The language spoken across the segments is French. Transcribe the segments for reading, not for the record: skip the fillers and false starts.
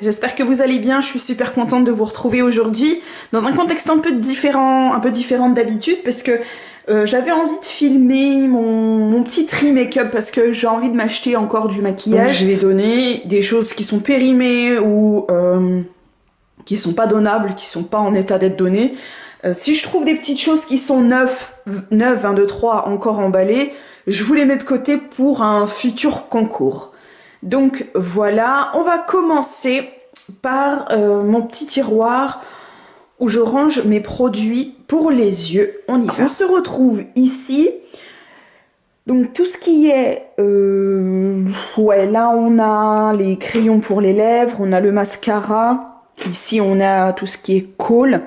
j'espère que vous allez bien, je suis super contente de vous retrouver aujourd'hui dans un contexte un peu différent d'habitude parce que j'avais envie de filmer mon petit tri make-up parce que j'ai envie de m'acheter encore du maquillage. Donc, je vais donner des choses qui sont périmées ou qui sont pas donnables, qui sont pas en état d'être données. Si je trouve des petites choses qui sont neuves, 1, 2, 3, encore emballées, je vous les mets de côté pour un futur concours. Donc voilà, on va commencer par mon petit tiroir où je range mes produits pour les yeux. On y va. On se retrouve ici. Donc tout ce qui est... ouais, là on a les crayons pour les lèvres, on a le mascara. Ici on a tout ce qui est kohl.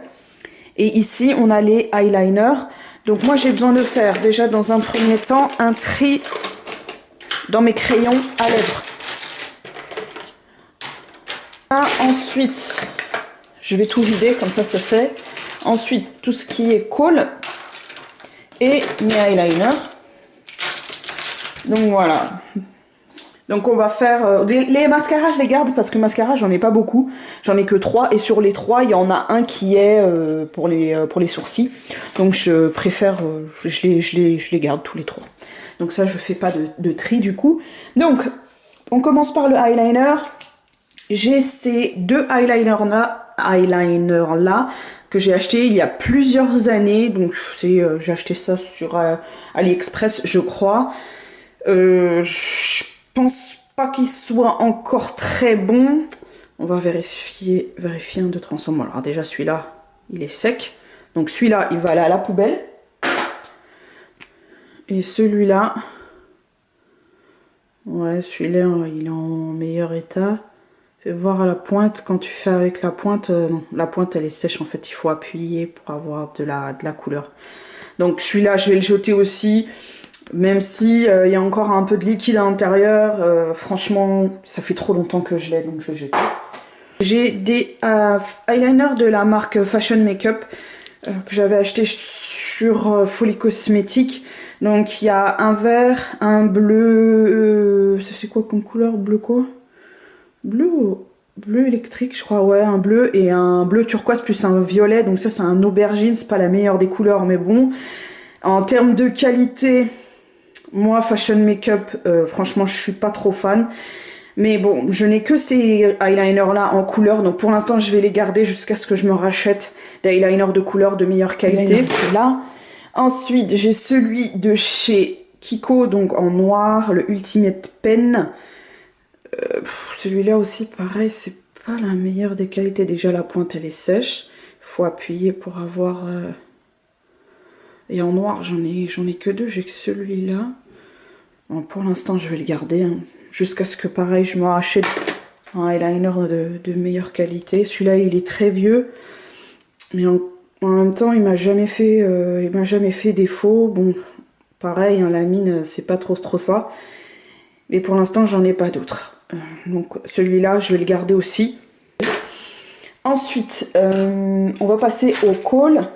Et ici on a les eyeliners. Donc moi j'ai besoin de faire déjà dans un premier temps un tri dans mes crayons à lèvres. Ensuite, je vais tout vider, comme ça c'est fait. Ensuite, tout ce qui est kohl et mes eyeliners. Donc voilà. Donc on va faire... les mascaras, je les garde parce que mascara, j'en ai pas beaucoup. J'en ai que 3 et sur les 3, il y en a un qui est pour les sourcils. Donc je préfère... je les garde tous les 3. Donc ça, je fais pas de tri du coup. Donc, on commence par le eyeliner. J'ai ces deux eyeliners là que j'ai acheté il y a plusieurs années. Donc j'ai acheté ça sur AliExpress, je crois. Je pense pas qu'il soit encore très bon. On va vérifier 1, 2, 3 ensemble. Alors déjà celui-là, il est sec. Donc celui-là, il va aller à la poubelle. Et celui-là, ouais, celui-là, il est en meilleur état. Fais voir à la pointe, quand tu fais avec la pointe, non, la pointe elle est sèche en fait, il faut appuyer pour avoir de la couleur. Donc celui-là je vais le jeter aussi, même si il y a encore un peu de liquide à l'intérieur, franchement ça fait trop longtemps que je l'ai donc je vais jeter. J'ai des eyeliners de la marque Fashion Makeup que j'avais acheté sur Folie Cosmétique. Donc il y a un vert, un bleu, ça c'est quoi comme couleur, bleu quoi? Bleu électrique, je crois, ouais, un bleu et un bleu turquoise plus un violet. Donc ça, c'est un aubergine, c'est pas la meilleure des couleurs, mais bon. En termes de qualité, moi, Fashion Makeup, franchement, je suis pas trop fan. Mais bon, je n'ai que ces eyeliners-là en couleur. Donc pour l'instant, je vais les garder jusqu'à ce que je me rachète des eyeliners de couleur de meilleure qualité. Là. Ensuite, j'ai celui de chez Kiko, donc en noir, le Ultimate Pen. Celui-là aussi pareil, c'est pas la meilleure des qualités. Déjà la pointe elle est sèche, il faut appuyer pour avoir et en noir j'en ai que 2, j'ai que celui-là. Bon, pour l'instant je vais le garder hein, jusqu'à ce que pareil je me rachète un eyeliner de meilleure qualité. Celui-là il est très vieux mais en même temps il m'a jamais fait défaut. Bon pareil hein, la mine c'est pas trop ça, mais pour l'instant j'en ai pas d'autres. Donc celui-là, je vais le garder aussi. Ensuite, on va passer au kohl.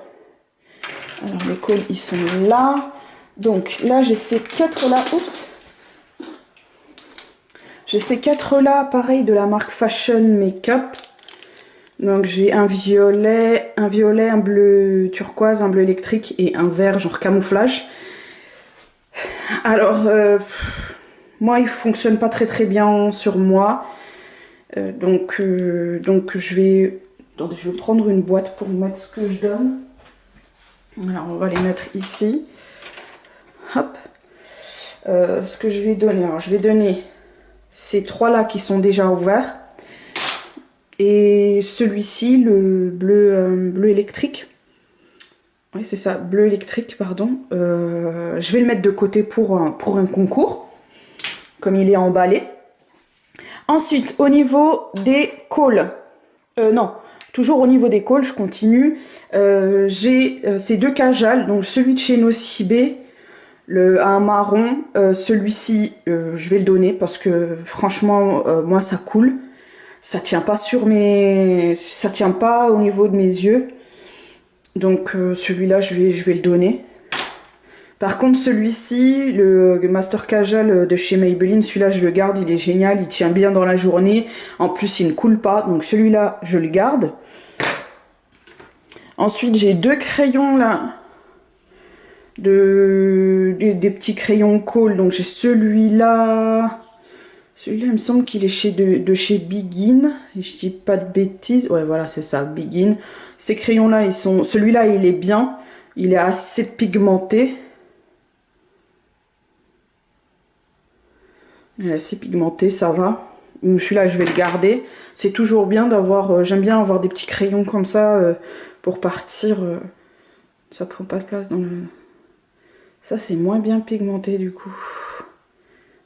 Alors les kohls, ils sont là. Donc là, j'ai ces 4 là. Oups. J'ai ces 4 là, pareil, de la marque Fashion Makeup. Donc j'ai un violet, un bleu turquoise, un bleu électrique et un vert genre camouflage. Alors... moi, il fonctionne pas très bien sur moi. Donc je vais prendre une boîte pour mettre ce que je donne. Alors, on va les mettre ici. Hop. Ce que je vais donner. Alors, je vais donner ces 3 là qui sont déjà ouverts. Et celui-ci, le bleu électrique. Oui, c'est ça, bleu électrique, pardon. Je vais le mettre de côté pour un concours. Comme il est emballé. Ensuite, au niveau des kohls, non, toujours au niveau des kohls, je continue. J'ai ces 2 kajal, donc celui de chez Nocibé, un marron. Celui-ci, je vais le donner parce que franchement, moi ça coule. Ça tient pas ça tient pas au niveau de mes yeux. Donc celui-là, je vais le donner. Par contre, celui-ci, le Master Casual de chez Maybelline, celui-là, je le garde, il est génial, il tient bien dans la journée. En plus, il ne coule pas, donc celui-là, je le garde. Ensuite, j'ai deux crayons là, des petits crayons Kohl. Donc j'ai celui-là, il me semble qu'il est de chez Begin. Je dis pas de bêtises. Ouais, voilà, c'est ça, Begin. Ces crayons-là, ils sont, celui-là, il est bien. Il est assez pigmenté. Il est assez pigmenté, ça va. Donc celui-là, je vais le garder. C'est toujours bien d'avoir, j'aime bien avoir des petits crayons comme ça pour partir. Ça prend pas de place dans le... Ça, c'est moins bien pigmenté du coup.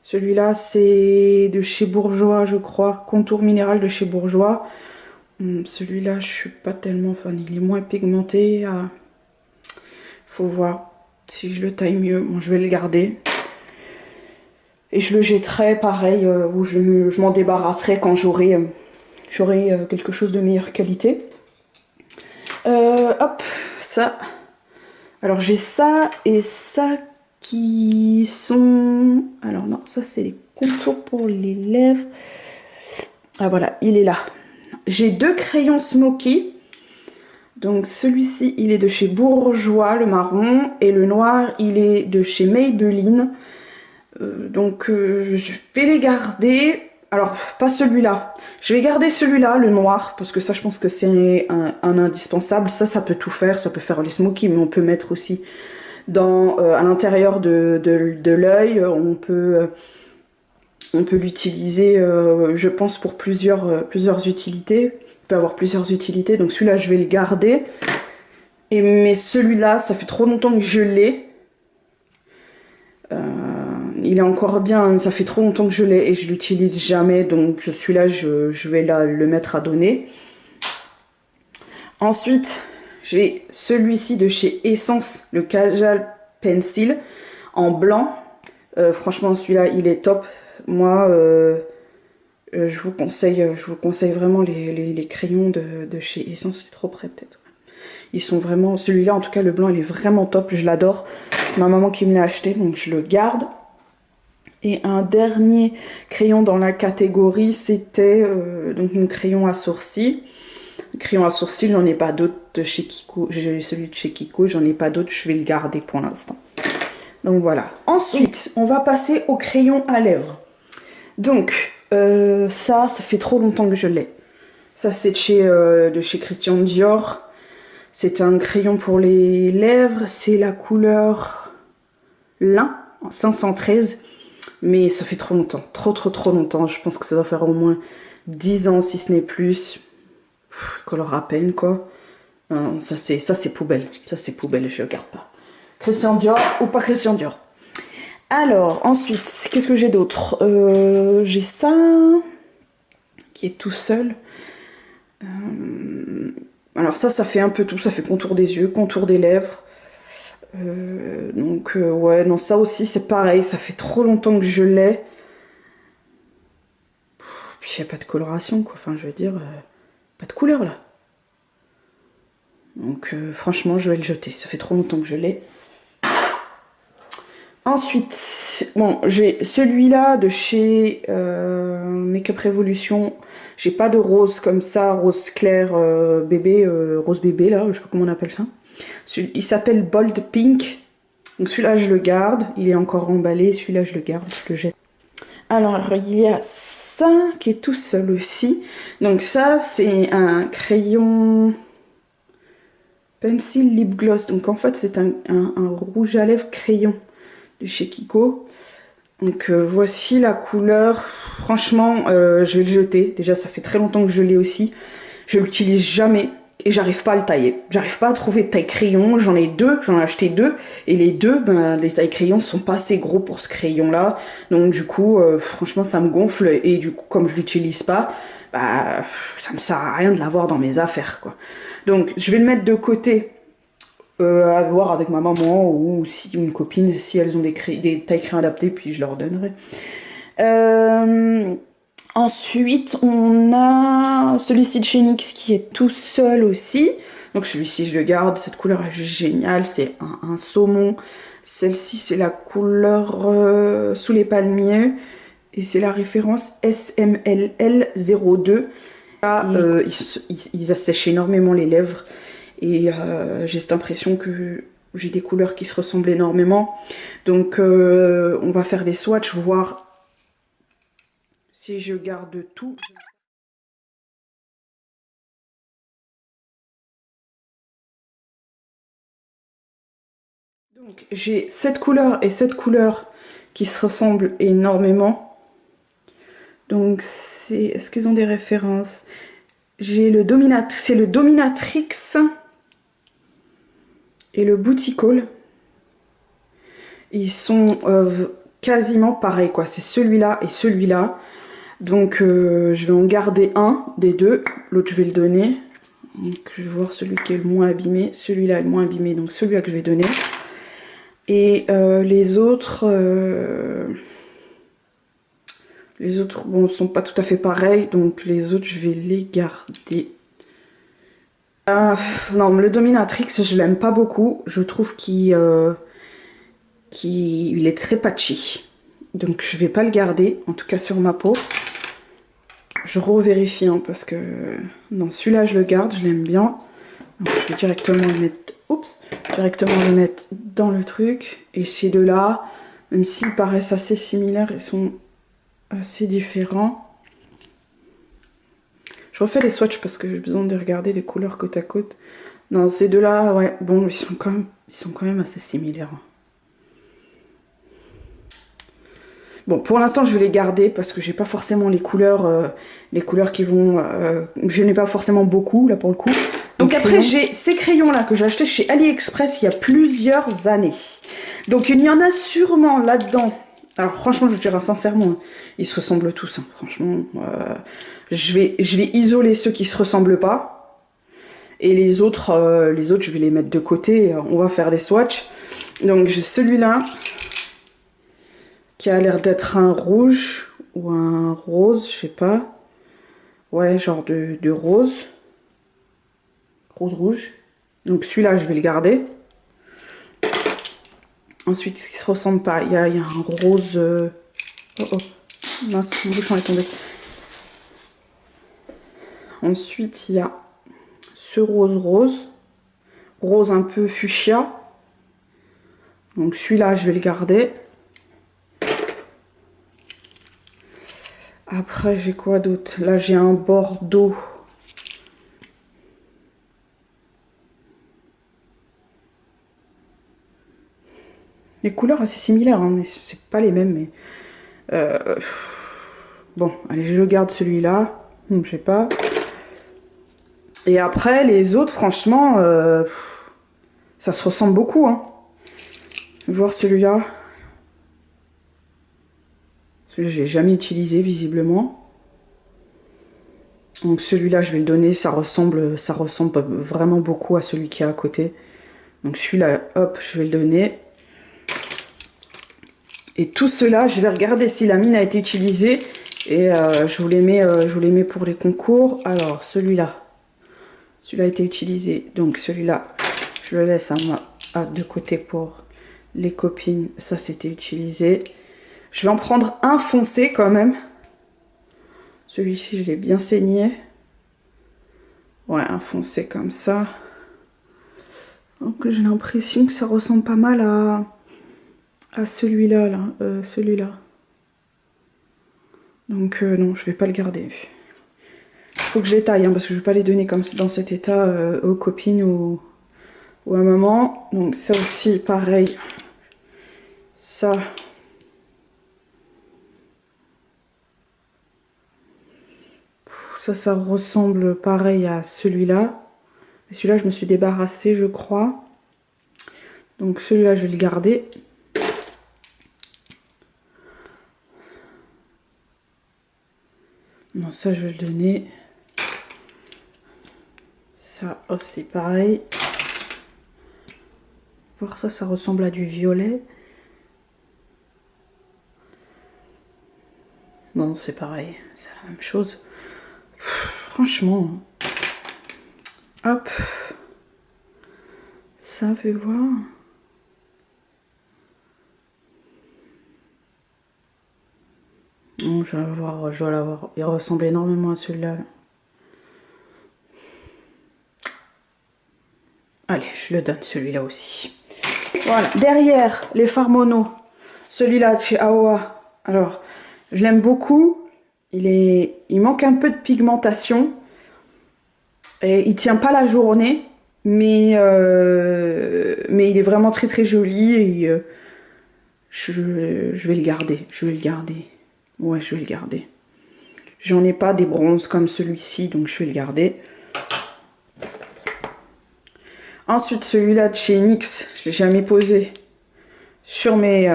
Celui-là, c'est de chez Bourjois, je crois. Contour minéral de chez Bourjois. Celui-là, je suis pas tellement fan. Il est moins pigmenté. Faut voir si je le taille mieux. Bon, je vais le garder. Et je le jetterai, pareil, ou je m'en débarrasserai quand j'aurai quelque chose de meilleure qualité. Hop, ça. Alors, j'ai ça et ça qui sont... Alors non, ça c'est les contours pour les lèvres. Ah voilà, il est là. J'ai deux crayons Smoky. Donc celui-ci, il est de chez Bourjois, le marron. Et le noir, il est de chez Maybelline. Je vais les garder. Alors, pas celui-là. Je vais garder celui-là, le noir, parce que ça, je pense que c'est un indispensable. Ça peut tout faire. Ça peut faire les Smoky, mais on peut mettre aussi à l'intérieur de l'œil. On peut l'utiliser, je pense, pour plusieurs utilités. Il peut avoir plusieurs utilités. Donc celui-là, je vais le garder. Mais celui-là, ça fait trop longtemps que je l'ai. Il est encore bien, ça fait trop longtemps que je l'ai et je l'utilise jamais. Donc celui-là, je vais le mettre à donner. Ensuite, j'ai celui-ci de chez Essence, le Casual Pencil en blanc. Franchement, celui-là, il est top. Moi, je vous conseille vraiment les crayons de chez Essence. C'est trop près peut-être. Ils sont vraiment... Celui-là, en tout cas, le blanc, il est vraiment top. Je l'adore. C'est ma maman qui me l'a acheté, donc je le garde. Et un dernier crayon dans la catégorie, c'était donc un crayon à sourcils. Le crayon à sourcils, j'en ai pas d'autres de chez Kiko. J'ai celui de chez Kiko, j'en ai pas d'autres. Je vais le garder pour l'instant. Donc voilà. Ensuite, on va passer au crayon à lèvres. Donc, ça fait trop longtemps que je l'ai. Ça, c'est de chez Christian Dior. C'est un crayon pour les lèvres. C'est la couleur lin, en 513. Mais ça fait trop longtemps. Trop longtemps. Je pense que ça doit faire au moins 10 ans, si ce n'est plus. Colore à peine, quoi. Non, ça, c'est poubelle. Ça, c'est poubelle, je ne regarde pas. Christian Dior ou pas Christian Dior. Alors, ensuite, qu'est-ce que j'ai d'autre? J'ai ça, qui est tout seul. Alors ça fait un peu tout. Ça fait contour des yeux, contour des lèvres. Ouais, non, ça aussi, c'est pareil. Ça fait trop longtemps que je l'ai. Puis, il n'y a pas de coloration, quoi. Enfin, je veux dire, pas de couleur, là. Donc, franchement, je vais le jeter. Ça fait trop longtemps que je l'ai. Ensuite, bon, j'ai celui-là de chez Makeup Revolution. J'ai pas de rose comme ça, rose clair bébé, rose bébé là, je sais pas comment on appelle ça. Il s'appelle Bold Pink. Donc celui-là je le garde, il est encore emballé, celui-là je le garde, je le jette. Alors il y a ça qui est tout seul aussi. Donc ça c'est un crayon Pencil Lip Gloss. Donc en fait c'est un rouge à lèvres crayon de chez Kiko. Donc voici la couleur. Franchement, je vais le jeter. Déjà, ça fait très longtemps que je l'ai aussi. Je l'utilise jamais et j'arrive pas à le tailler. J'arrive pas à trouver de taille crayon. J'en ai deux, j'en ai acheté deux. Et les deux, ben, les tailles crayons sont pas assez gros pour ce crayon-là. Donc du coup, franchement, ça me gonfle. Et du coup, comme je l'utilise pas, bah, ça me sert à rien de l'avoir dans mes affaires, quoi. Donc, je vais le mettre de côté. À voir avec ma maman ou si une copine, si elles ont des tailles crayons adaptées, puis je leur donnerai. Ensuite, on a celui-ci de chez NYX qui est tout seul aussi. Donc celui-ci, je le garde. Cette couleur est juste géniale. C'est un saumon Celle-ci, c'est la couleur Sous les palmiers. Et c'est la référence SMLL02. Là, ils assèchent énormément les lèvres. Et j'ai cette impression que j'ai des couleurs qui se ressemblent énormément. Donc on va faire les swatchs, voir si je garde tout. Donc j'ai cette couleur et cette couleur qui se ressemblent énormément. Donc c'est... Est-ce qu'ils ont des références? J'ai le c'est le Dominatrix et le Booty Call. Ils sont quasiment pareils, quoi. C'est celui-là et celui-là. Donc je vais en garder un des deux. L'autre je vais le donner. Donc je vais voir celui qui est le moins abîmé. Celui-là est le moins abîmé, donc celui-là que je vais donner. Et les autres, bon, sont pas tout à fait pareils. Donc les autres, je vais les garder. Non, le Dominatrix, je l'aime pas beaucoup. Je trouve qu'il est très patchy. Donc je vais pas le garder, en tout cas sur ma peau. Je revérifie hein, parce que non, celui-là je le garde, je l'aime bien. Donc, je vais directement le mettre, directement le mettre dans le truc. Et ces deux-là, même s'ils paraissent assez similaires, ils sont assez différents. Je refais les swatchs parce que j'ai besoin de regarder les couleurs côte à côte. Non, ces deux-là, ouais, bon, ils sont quand même assez similaires. Bon, pour l'instant, je vais les garder parce que j'ai pas forcément les couleurs qui vont... je n'ai pas forcément beaucoup, là, pour le coup. Donc après, j'ai ces crayons-là que j'ai achetés chez AliExpress il y a plusieurs années. Donc il y en a sûrement là-dedans. Alors franchement, je dirais sincèrement, ils se ressemblent tous. Hein. Franchement, je vais isoler ceux qui se ressemblent pas. Et les autres, je vais les mettre de côté. On va faire les swatchs. Donc j'ai celui-là qui a l'air d'être un rouge ou un rose, je sais pas. Ouais, genre de rose. Rose-rouge. Donc celui-là, je vais le garder. Ensuite, ce qui se ressemble pas, il y a un rose... Oh oh, mince, mon bouchon est tombé. Ensuite, il y a ce rose. Rose un peu fuchsia. Donc celui-là, je vais le garder. Après, j'ai quoi d'autre? Là, j'ai un bordeaux. Les couleurs assez similaires, hein, mais c'est pas les mêmes. Mais bon, allez, je le garde celui-là. Je sais pas. Et après, les autres, franchement, ça se ressemble beaucoup. Hein. Voir celui-là. Celui-là, j'ai jamais utilisé, visiblement. Donc celui-là, je vais le donner. Ça ressemble vraiment beaucoup à celui qui est à côté. Donc celui-là, hop, je vais le donner. Et tout cela, je vais regarder si la mine a été utilisée. Et je vous les mets pour les concours. Alors, celui-là a été utilisé. Donc, celui-là, je le laisse de côté pour les copines. Ça, c'était utilisé. Je vais en prendre un foncé quand même. Celui-ci, je l'ai bien saigné. Ouais, un foncé comme ça. Donc, j'ai l'impression que ça ressemble pas mal à celui-là, celui-là. Donc non, je vais pas le garder. Faut que je les taille, hein, parce que je vais pas les donner comme dans cet état aux copines ou à maman. Donc ça aussi, pareil. Ça. Ça ressemble pareil à celui-là. Et celui-là, je me suis débarrassée, je crois. Donc celui-là, je vais le garder. Non, ça, je vais le donner. Ça aussi, pareil. Voir ça, ça ressemble à du violet. Non, c'est pareil. C'est la même chose. Franchement. Hop. Ça, fais voir. Je vais voir, je dois l'avoir. Il ressemble énormément à celui-là. Allez, je le donne celui-là aussi. Voilà, derrière les fards mono, celui-là de chez Aoa. Alors, je l'aime beaucoup. Il manque un peu de pigmentation. Et il tient pas la journée, mais il est vraiment très très joli et je vais le garder. Je vais le garder. Ouais, je vais le garder. J'en ai pas des bronzes comme celui-ci, donc je vais le garder. Ensuite, celui-là de chez NYX, je l'ai jamais posé sur mes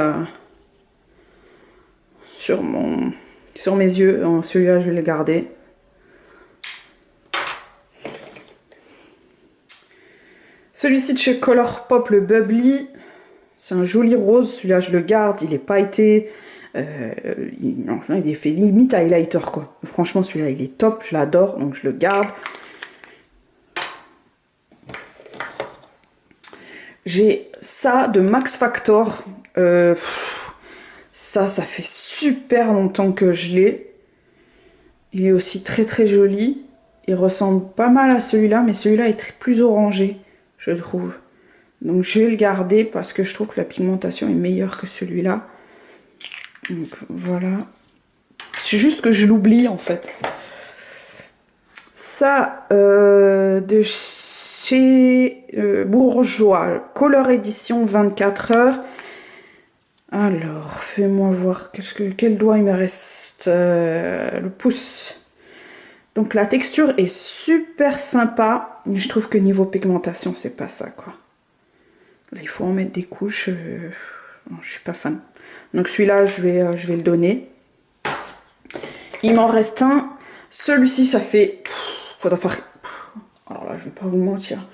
sur mes yeux. Celui-là, je vais le garder. Celui-ci de chez Colourpop, le Bubbly, c'est un joli rose. Celui-là, je le garde. Il est pailleté. Il est fait limite highlighter, quoi. Franchement, celui-là, il est top. Je l'adore, donc je le garde. J'ai ça de Max Factor. Ça fait super longtemps que je l'ai. Il est aussi très très joli. Il ressemble pas mal à celui-là, mais celui-là est plus orangé, je trouve. Donc je vais le garder parce que je trouve que la pigmentation est meilleure que celui-là. Donc voilà. C'est juste que je l'oublie en fait. Ça, de chez Bourjois, Color Edition 24 heures. Alors, fais-moi voir quel doigt il me reste. Le pouce. Donc la texture est super sympa, mais je trouve que niveau pigmentation, c'est pas ça quoi. Là, il faut en mettre des couches. Non, je suis pas fan. Donc celui-là, je vais le donner. Il m'en reste un. Celui-ci, ça fait... Faudra faire... Alors là, je vais pas vous mentir.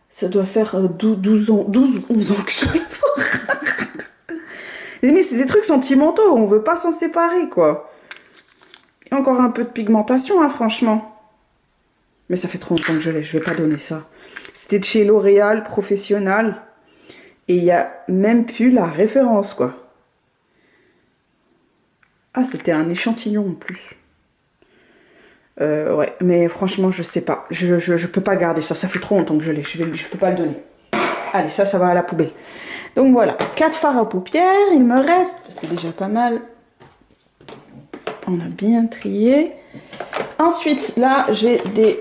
Ça doit faire 12 ans, 11 ans que je l'ai pas. Mais c'est des trucs sentimentaux, on veut pas s'en séparer, quoi. Il y a encore un peu de pigmentation, hein, franchement. Mais ça fait trop longtemps que je l'ai, je vais pas donner ça. C'était de chez L'Oréal Professionnel. Et il y a même plus la référence, quoi. Ah, c'était un échantillon en plus. Ouais, mais franchement, je sais pas. Je peux pas garder ça. Ça fait trop longtemps que je l'ai. Je peux pas le donner. Allez, ça va à la poubelle. Donc voilà, 4 fards à paupières. Il me reste. C'est déjà pas mal. On a bien trié. Ensuite, là, j'ai des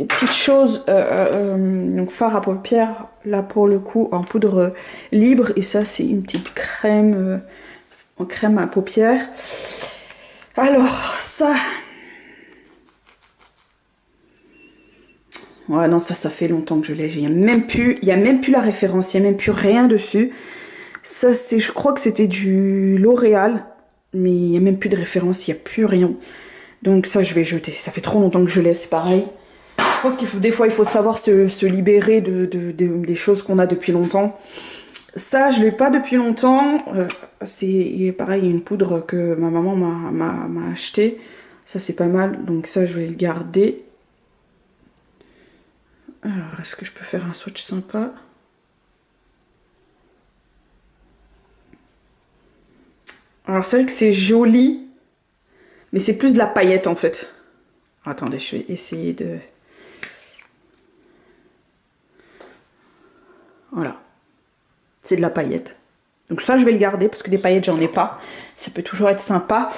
petites choses. Donc, fard à paupières. Là, pour le coup, en poudre libre. Et ça, c'est une petite crème. En crème à paupières. Alors, ça... Ouais, non, ça fait longtemps que je l'ai. Il n'y a même plus la référence, il n'y a même plus rien dessus. Ça, je crois que c'était du L'Oréal, mais il n'y a même plus de référence, il n'y a plus rien. Donc ça, je vais jeter. Ça fait trop longtemps que je l'ai, c'est pareil. Je pense des fois, il faut savoir se libérer des choses qu'on a depuis longtemps. Ça, je ne l'ai pas depuis longtemps. C'est pareil, une poudre que ma maman m'a acheté. Ça, c'est pas mal. Donc ça, je vais le garder. Alors, est-ce que je peux faire un swatch sympa? Alors, c'est vrai que c'est joli, mais c'est plus de la paillette, en fait. Attendez, je vais essayer de... Voilà. C'est de la paillette. Donc ça, je vais le garder, parce que des paillettes, j'en ai pas. Ça peut toujours être sympa.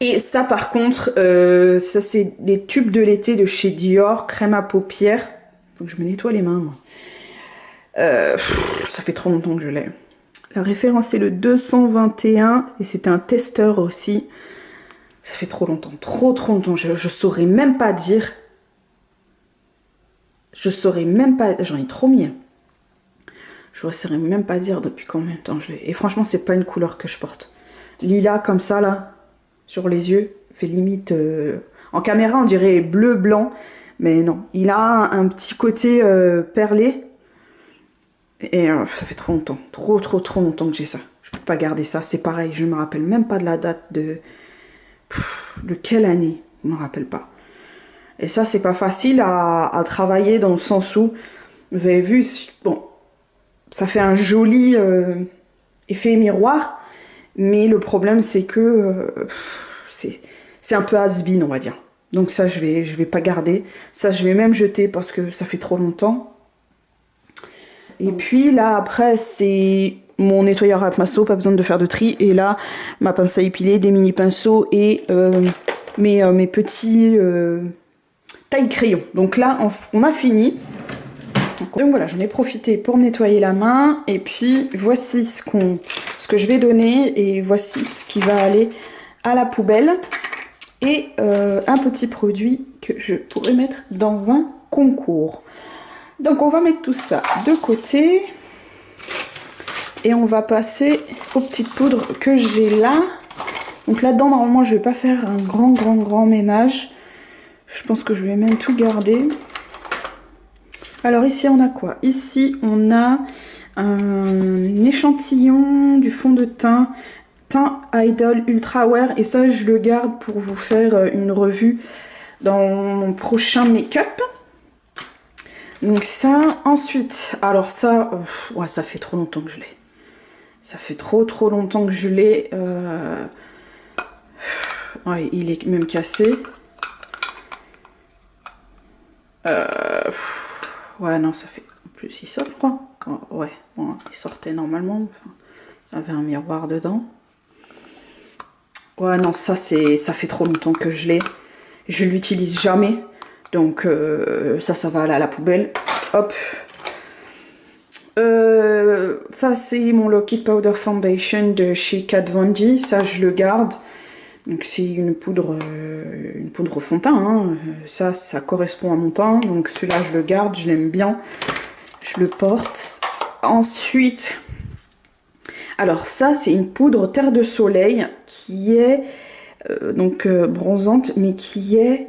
Et ça, par contre, ça, c'est les tubes de l'été de chez Dior, crème à paupières. Faut que je me nettoie les mains, moi. Ça fait trop longtemps que je l'ai. La référence est le 221 et c'était un testeur aussi. Ça fait trop longtemps, trop longtemps. Je saurais même pas dire. Je saurais même pas. J'en ai trop mis. Je ne saurais même pas dire depuis combien de temps je l'ai. Et franchement, c'est pas une couleur que je porte. Lilas comme ça là, sur les yeux, fait limite. En caméra, on dirait bleu-blanc. Mais non, il a un petit côté perlé. Et ça fait trop longtemps, trop longtemps que j'ai ça. Je peux pas garder ça, c'est pareil, je me rappelle même pas de la date de quelle année, je me rappelle pas. Et ça, c'est pas facile à travailler dans le sens où, vous avez vu, bon, ça fait un joli effet miroir, Mais le problème, c'est que c'est un peu has-been, on va dire. Donc ça, je vais pas garder. Ça, je vais même jeter parce que ça fait trop longtemps. Et puis là, après, c'est mon nettoyeur à pinceau, pas besoin de faire de tri. Et là, ma pince à épiler, des mini pinceaux et mes petits taille crayon. Donc là, on a fini. Donc voilà, j'en ai profité pour nettoyer la main. Et puis voici ce que je vais donner. Et voici ce qui va aller à la poubelle. Et un petit produit que je pourrais mettre dans un concours. Donc on va mettre tout ça de côté. Et on va passer aux petites poudres que j'ai là. Donc là-dedans, normalement, je vais pas faire un grand ménage. Je pense que je vais même tout garder. Alors ici, on a quoi? Ici, on a un échantillon du fond de teint Idol Ultra Wear. Et ça, je le garde pour vous faire une revue dans mon prochain make-up. Donc ça, ensuite, alors ça, ouais, ça fait trop longtemps que je l'ai. Ça fait trop longtemps que je l'ai. Ouais, il est même cassé. Ouais, non, ça fait... En plus, il sort, je crois. Ouais, bon, il sortait normalement. Enfin, il y avait un miroir dedans. Ouais, non, ça fait trop longtemps que je l'ai. Je l'utilise jamais. Donc, ça va aller à la poubelle. Hop. Ça, c'est mon Lock-It Powder Foundation de chez Kat Von D. Ça, je le garde. Donc, c'est une poudre fond de teint. Hein. Ça correspond à mon teint. Donc, celui-là, je le garde. Je l'aime bien. Je le porte. Ensuite, alors ça, c'est une poudre Terre de Soleil qui est bronzante, mais qui est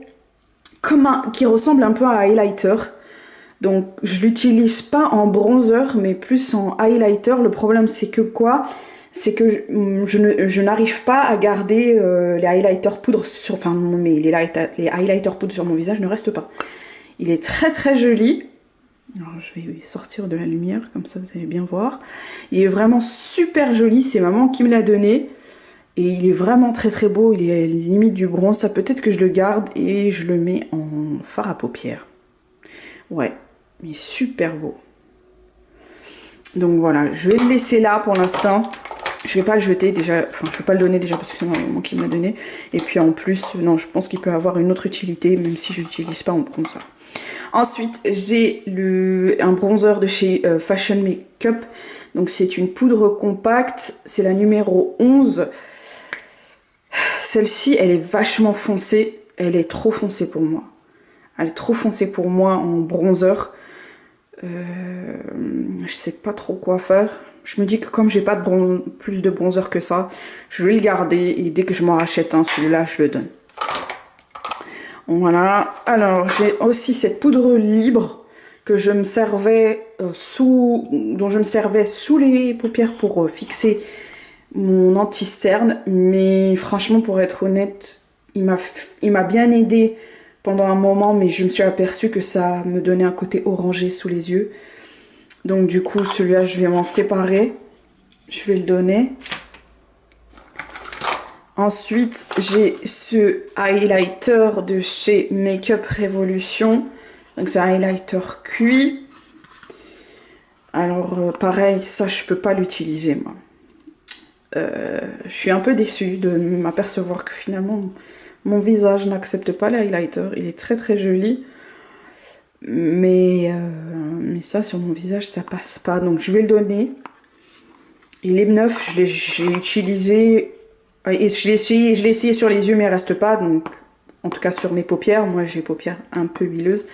qui ressemble un peu à highlighter. Donc je l'utilise pas en bronzer mais plus en highlighter. Le problème c'est que quoi? C'est que je n'arrive pas à garder les highlighter poudre sur... Enfin les highlighter poudre sur mon visage ne restent pas. Il est très joli. Alors je vais sortir de la lumière comme ça vous allez bien voir. Il est vraiment super joli. C'est maman qui me l'a donné. Et il est vraiment très beau. Il est limite du bronze. Ça peut-être que je le garde et je le mets en fard à paupières. Ouais. Il est super beau. Donc voilà, je vais le laisser là pour l'instant. Je vais pas le jeter déjà, enfin je vais pas le donner déjà parce que c'est moi qui me l'a donné. Et puis en plus, non, je pense qu'il peut avoir une autre utilité, même si je l'utilise pas en bronzer. Ensuite, j'ai un bronzer de chez Fashion Makeup. Donc c'est une poudre compacte, c'est la numéro 11. Celle-ci, elle est vachement foncée. Elle est trop foncée pour moi. Elle est trop foncée pour moi en bronzer. Je sais pas trop quoi faire. Je me dis que comme j'ai pas plus de bronzer que ça, je vais le garder et dès que je m'en rachète un, celui-là, je le donne. Voilà. Alors, j'ai aussi cette poudre libre que je me servais dont je me servais sous les paupières pour fixer mon anti-cerne. Mais franchement, pour être honnête, il m'a bien aidé pendant un moment, mais je me suis aperçue que ça me donnait un côté orangé sous les yeux. Donc du coup, celui-là, je vais m'en séparer. Je vais le donner. Ensuite, j'ai ce highlighter de chez Makeup Revolution. Donc c'est un highlighter cuit. Alors pareil, ça je peux pas l'utiliser moi. Je suis un peu déçue de m'apercevoir que finalement mon visage n'accepte pas les highlighters. Il est très joli. Mais ça sur mon visage ça passe pas. Donc je vais le donner. Il est neuf, j'ai utilisé. Et je l'ai essayé sur les yeux mais il reste pas. Donc en tout cas sur mes paupières. Moi j'ai les paupières un peu huileuses.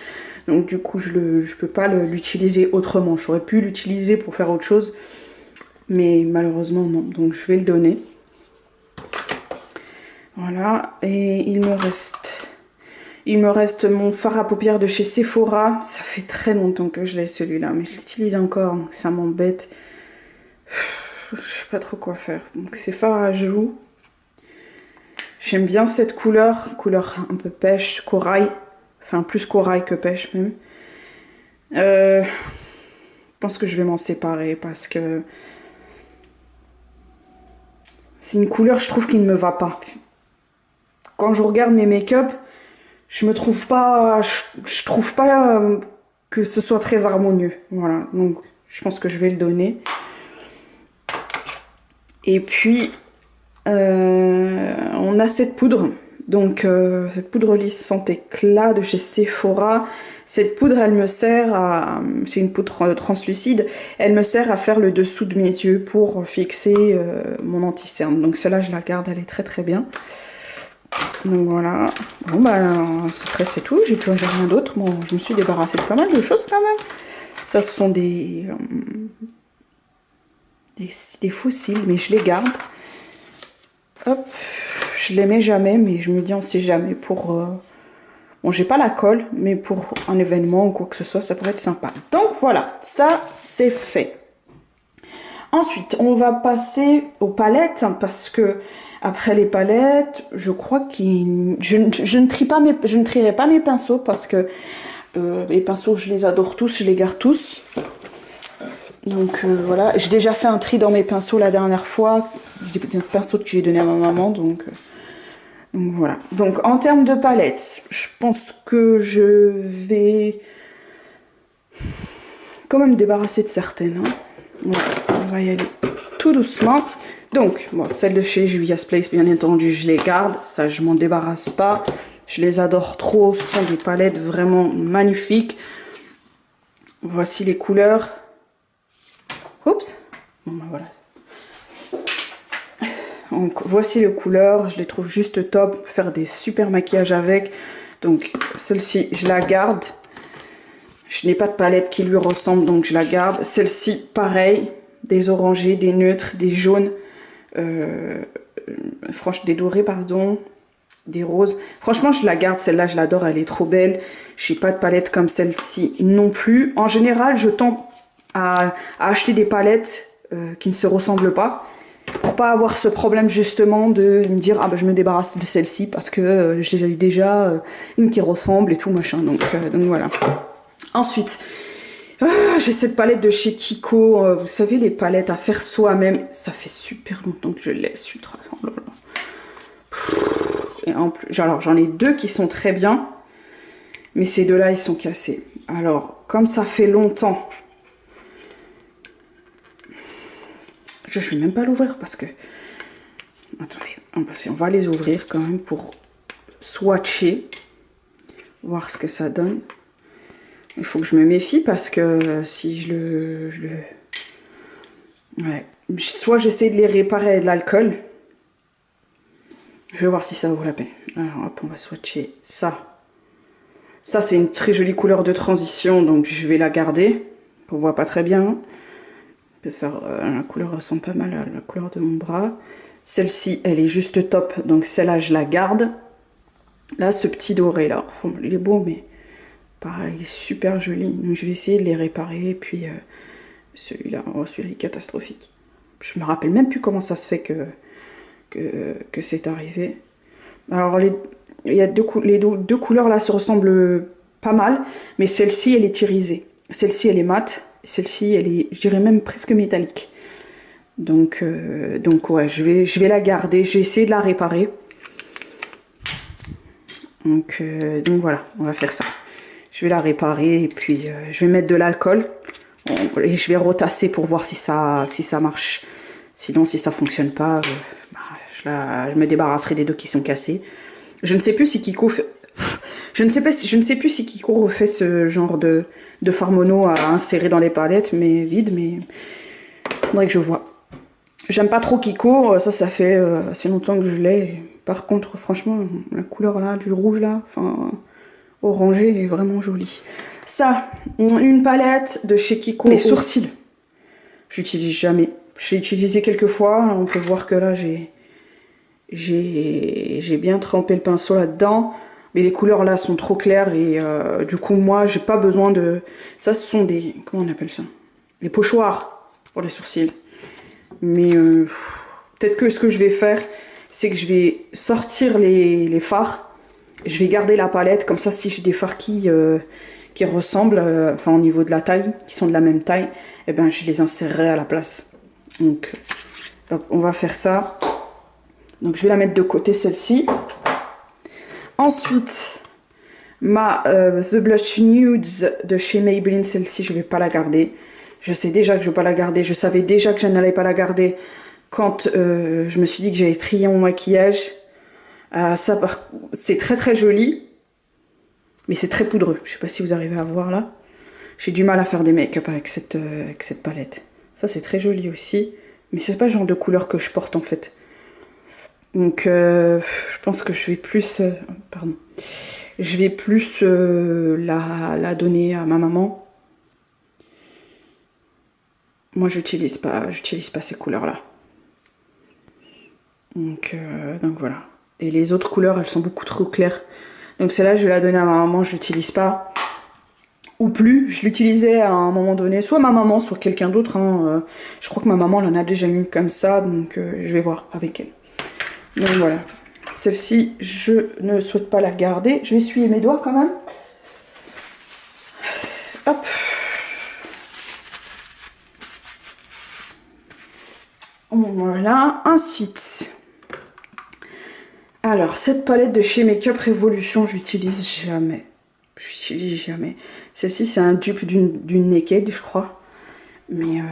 Donc du coup je peux pas l'utiliser autrement. J'aurais pu l'utiliser pour faire autre chose. Mais malheureusement non. Donc je vais le donner. Voilà. Et il me reste mon fard à paupières de chez Sephora. Ça fait très longtemps que je l'ai celui-là. Mais je l'utilise encore. Donc ça m'embête. Je sais pas trop quoi faire. Donc c'est fard à joues. J'aime bien cette couleur un peu pêche, corail. Enfin plus corail que pêche même. Je pense que je vais m'en séparer parce que c'est une couleur, je trouve, qui ne me va pas. Quand je regarde mes make-up, je trouve pas que ce soit très harmonieux. Voilà, donc je pense que je vais le donner. Et puis, on a cette poudre. Donc, cette poudre lisse sans éclat de chez Sephora. Cette poudre, elle me sert à... C'est une poudre translucide. Elle me sert à faire le dessous de mes yeux pour fixer mon anti-cerne. Donc celle-là, je la garde, elle est très très bien. Donc voilà. Bon bah, c'est tout. J'ai plus rien d'autre. Bon, je me suis débarrassée de pas mal de choses quand même. Ça, ce sont des fossiles, mais je les garde. Hop. Je les mets jamais, mais je me dis on sait jamais pour... Bon, j'ai pas la colle, mais pour un événement ou quoi que ce soit, ça pourrait être sympa. Donc voilà, ça c'est fait. Ensuite, on va passer aux palettes, hein, parce que après les palettes, je crois que je ne trierai pas mes pinceaux, parce que les pinceaux, je les adore tous, je les garde tous. Donc voilà, j'ai déjà fait un tri dans mes pinceaux la dernière fois, des pinceaux que j'ai donné à ma maman, donc voilà. Donc en termes de palettes, je pense que je vais quand même me débarrasser de certaines. Hein. Voilà, on va y aller tout doucement. Donc, bon, celles de chez Juvia's Place, bien entendu, je les garde. Ça, je m'en débarrasse pas. Je les adore trop. Ce sont des palettes vraiment magnifiques. Voici les couleurs. Oups. Bon, ben voilà. Donc voici les couleurs, je les trouve juste top, faire des super maquillages avec. Donc celle-ci, je la garde. Je n'ai pas de palette qui lui ressemble, donc je la garde. Celle-ci, pareil, des orangés, des neutres, des jaunes, des dorés, pardon, des roses. Franchement, je la garde, celle-là, je l'adore, elle est trop belle. Je n'ai pas de palette comme celle-ci non plus. En général, je tends à acheter des palettes qui ne se ressemblent pas. Pour pas avoir ce problème justement de me dire ah bah je me débarrasse de celle-ci parce que j'ai eu déjà une qui ressemble et tout machin, donc voilà. Ensuite j'ai cette palette de chez Kiko, vous savez les palettes à faire soi-même, ça fait super longtemps que je laisse ultra. Oh là là. Et en plus, alors j'en ai deux qui sont très bien, mais ces deux là ils sont cassés. Alors comme ça fait longtemps, je ne vais même pas l'ouvrir parce que... Attendez, on va les ouvrir quand même pour swatcher. Voir ce que ça donne. Il faut que je me méfie parce que si je le... Ouais. Soit j'essaie de les réparer avec de l'alcool. Je vais voir si ça vaut la peine. Alors hop, on va swatcher ça. Ça c'est une très jolie couleur de transition, donc je vais la garder. On voit pas très bien. Ça, la couleur ressemble pas mal à la couleur de mon bras. Celle-ci, elle est juste top. Donc celle-là, je la garde. Là, ce petit doré là, il est beau, mais pareil, il est super joli. Donc je vais essayer de les réparer. Et puis celui-là, oh, celui-là est catastrophique. Je me rappelle même plus comment ça se fait que c'est arrivé. Alors il y a les deux couleurs là se ressemblent pas mal, mais celle-ci, elle est irisée. Celle-ci, elle est mate. Celle-ci, elle est, je dirais même presque métallique. Donc ouais, je vais la garder. J'ai essayé de la réparer. Donc voilà, on va faire ça. Je vais la réparer et puis je vais mettre de l'alcool. Et je vais retasser pour voir si ça marche. Sinon, si ça fonctionne pas, je me débarrasserai des deux qui sont cassés. Je ne sais plus si Kiko fait... Je ne sais plus si Kiko refait ce genre de fard mono à insérer dans les palettes, mais vide, mais faudrait que je vois. J'aime pas trop Kiko, ça fait assez longtemps que je l'ai. Par contre, franchement, la couleur là, du rouge là, enfin, orangé, est vraiment jolie. Ça, une palette de chez Kiko. Les sourcils, j'utilise jamais. J'ai utilisé quelques fois, on peut voir que là, j'ai bien trempé le pinceau là-dedans. Mais les couleurs là sont trop claires et du coup moi j'ai pas besoin de... Ça ce sont des... Comment on appelle ça? Des pochoirs pour les sourcils. Mais peut-être que ce que je vais faire, c'est que je vais sortir les fards. Je vais garder la palette, comme ça si j'ai des fards qui ressemblent, enfin au niveau de la taille, qui sont de la même taille, et ben je les insérerai à la place. Donc hop, on va faire ça. Donc je vais la mettre de côté celle-ci. Ensuite, ma The Blush Nudes de chez Maybelline, celle-ci je vais pas la garder. Je sais déjà que je vais pas la garder, je savais déjà que je n'allais pas la garder quand je me suis dit que j'allais trier mon maquillage. Ça, c'est très très joli, mais c'est très poudreux. Je sais pas si vous arrivez à voir là. J'ai du mal à faire des make-up avec cette palette. Ça c'est très joli aussi, mais c'est pas le genre de couleur que je porte en fait. Donc je pense que je vais plus... pardon. Je vais plus la donner à ma maman. Moi j'utilise pas ces couleurs-là. Donc voilà. Et les autres couleurs, elles sont beaucoup trop claires. Donc celle-là, je vais la donner à ma maman, je l'utilise pas. Ou plus, je l'utilisais à un moment donné, soit ma maman, soit quelqu'un d'autre. Hein. Je crois que ma maman, elle en a déjà une comme ça, donc je vais voir avec elle. Donc voilà. Celle-ci, je ne souhaite pas la garder. Je vais essuyer mes doigts quand même. Hop. Voilà. Ensuite... Alors, cette palette de chez Makeup Revolution, j'utilise jamais. J'utilise jamais. Celle-ci, c'est un dupe d'une Naked, je crois. Mais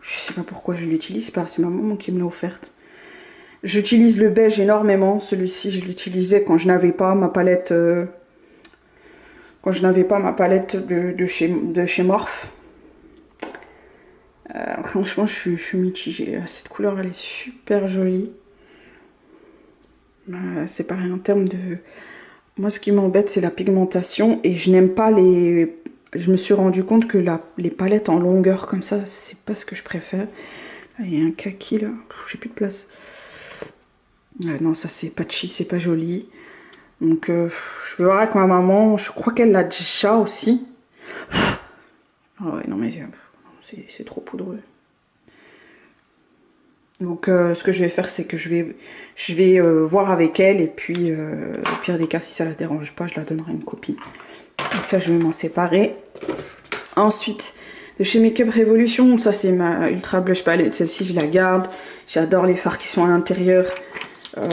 je sais pas pourquoi je l'utilise pas. C'est ma maman qui me l'a offerte. J'utilise le beige énormément. Celui-ci, je l'utilisais quand je n'avais pas ma palette... quand je n'avais pas ma palette de chez Morphe. Franchement, je suis mitigée. Cette couleur, elle est super jolie. C'est pareil en termes de... Moi, ce qui m'embête, c'est la pigmentation. Et je n'aime pas les... Je me suis rendu compte que les palettes en longueur comme ça, c'est pas ce que je préfère. Il y a un kaki là. J'ai plus de place. Non, ça c'est patchy, c'est pas joli. Donc, je vais voir avec ma maman. Je crois qu'elle l'a déjà aussi. Ah ouais, non mais c'est trop poudreux. Donc ce que je vais faire, c'est que je vais voir avec elle, et puis au pire des cas, si ça la dérange pas, je la donnerai une copie. Donc ça, je vais m'en séparer. Ensuite, de chez Makeup Revolution, ça c'est ma Ultra Blush Palette. Celle-ci, je la garde. J'adore les fards qui sont à l'intérieur.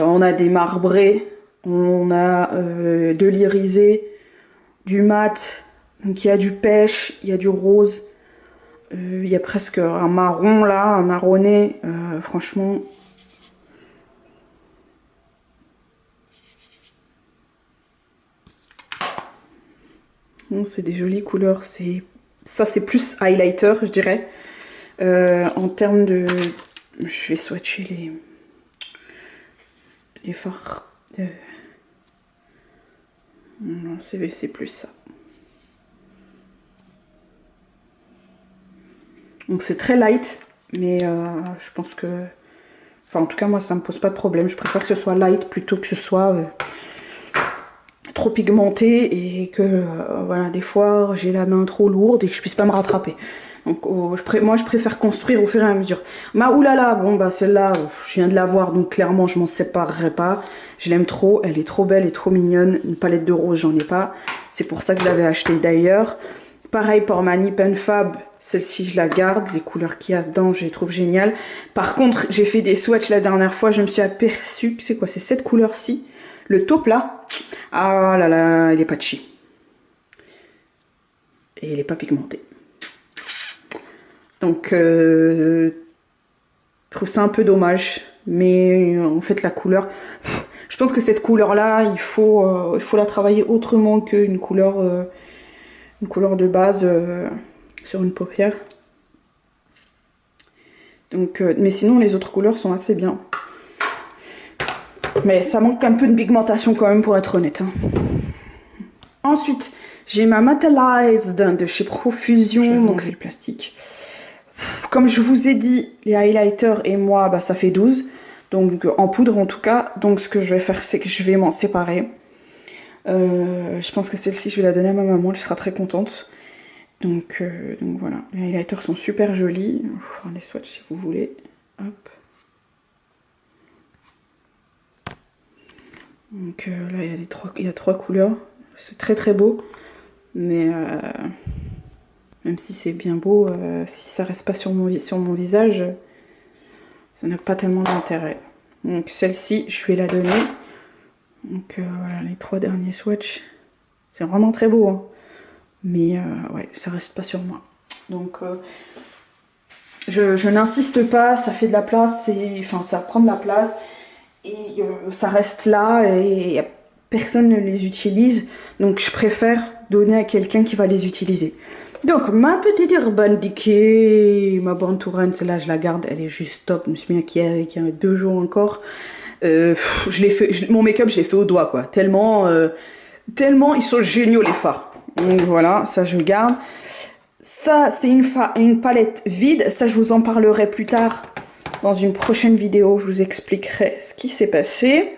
On a des marbrés, on a de l'irisé, du mat, donc il y a du pêche, il y a du rose. Il y a presque un marron là, un marronné, franchement. Bon, c'est des jolies couleurs. Ça c'est plus highlighter, je dirais. En termes de... Je vais swatcher les fards. Non, c'est plus ça. Donc c'est très light, mais je pense que... Enfin en tout cas moi ça me pose pas de problème. Je préfère que ce soit light plutôt que ce soit trop pigmenté, et que voilà, des fois j'ai la main trop lourde et que je puisse pas me rattraper. Donc moi je préfère construire au fur et à mesure. Ma oulala, bon bah celle-là je viens de la voir, donc clairement je m'en séparerai pas. Je l'aime trop, elle est trop belle et trop mignonne. Une palette de rose j'en ai pas, c'est pour ça que je l'avais achetée d'ailleurs. Pareil pour ma Nip and Fab, celle-ci je la garde, les couleurs qu'il y a dedans je les trouve géniales. Par contre j'ai fait des swatchs la dernière fois, je me suis aperçue, c'est quoi, c'est cette couleur-ci, le taupe là, ah là là, il est patchy. Et il est pas pigmenté. Donc je trouve ça un peu dommage, mais en fait la couleur, je pense que cette couleur là, il faut la travailler autrement qu'une couleur... une couleur de base sur une paupière. Donc, mais sinon les autres couleurs sont assez bien. Mais ça manque un peu de pigmentation quand même, pour être honnête. Hein. Ensuite, j'ai ma Metallized de chez Profusion. Donc c'est le plastique. Comme je vous ai dit, les highlighters et moi, bah, ça fait 12. Donc en poudre en tout cas. Donc ce que je vais faire, c'est que je vais m'en séparer. Je pense que celle-ci, je vais la donner à ma maman, elle sera très contente. Donc voilà, les highlighters sont super jolis. Je vais faire des swatchs si vous voulez. Hop. Donc là, il y a trois couleurs. C'est très très beau. Mais même si c'est bien beau, si ça reste pas sur mon visage, ça n'a pas tellement d'intérêt. Donc celle-ci, je vais la donner. Donc voilà, les 3 derniers swatchs. C'est vraiment très beau, hein. Mais ouais, ça reste pas sur moi. Donc je n'insiste pas, ça fait de la place, enfin ça prend de la place. Et ça reste là et personne ne les utilise. Donc je préfère donner à quelqu'un qui va les utiliser. Donc ma petite Urban Decay, ma Born to Run, celle-là je la garde, elle est juste top. Je me suis mis il y a 2 jours encore. Mon make-up je l'ai fait au doigt quoi. Tellement ils sont géniaux les fards. Donc voilà, ça je garde. Ça c'est une palette vide, ça je vous en parlerai plus tard. Dans une prochaine vidéo, je vous expliquerai ce qui s'est passé.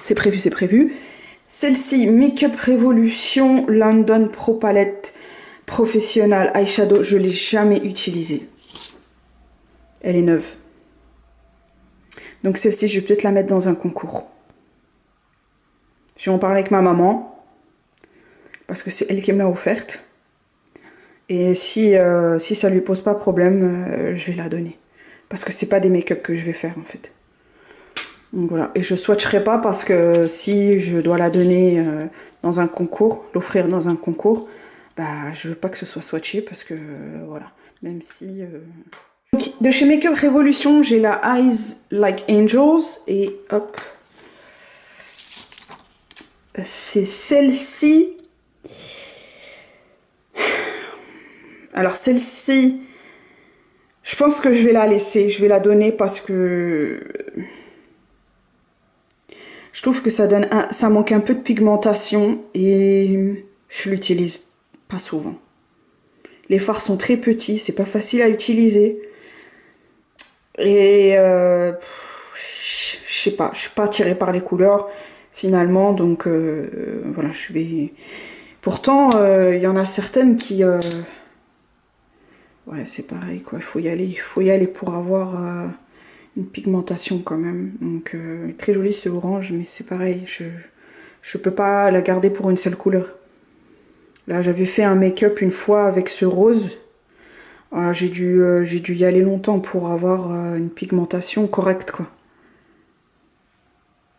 C'est prévu, c'est prévu. Celle-ci, Makeup Revolution London Pro Palette Professional Eyeshadow. Je ne l'ai jamais utilisée. Elle est neuve. Donc celle-ci, je vais peut-être la mettre dans un concours. Je vais en parler avec ma maman. Parce que c'est elle qui me l'a offerte. Et si ça lui pose pas problème, je vais la donner. Parce que c'est pas des make-up que je vais faire en fait. Donc voilà. Et je swatcherai pas parce que si je dois la donner dans un concours, l'offrir dans un concours, bah je veux pas que ce soit swatché parce que voilà. Même si... Donc, de chez Makeup Revolution, j'ai la Eyes Like Angels. Et hop. C'est celle-ci. Alors celle-ci... Je pense que je vais la laisser, je vais la donner parce que je trouve que ça manque un peu de pigmentation et je l'utilise pas souvent. Les fards sont très petits, c'est pas facile à utiliser. Et je sais pas, je suis pas attirée par les couleurs finalement, donc voilà, je vais... Pourtant, il y en a certaines qui... Ouais, c'est pareil, quoi. Il faut y aller pour avoir une pigmentation quand même. Donc, très joli ce orange, mais c'est pareil. Je peux pas la garder pour une seule couleur. Là, j'avais fait un make-up une fois avec ce rose. J'ai dû y aller longtemps pour avoir une pigmentation correcte, quoi.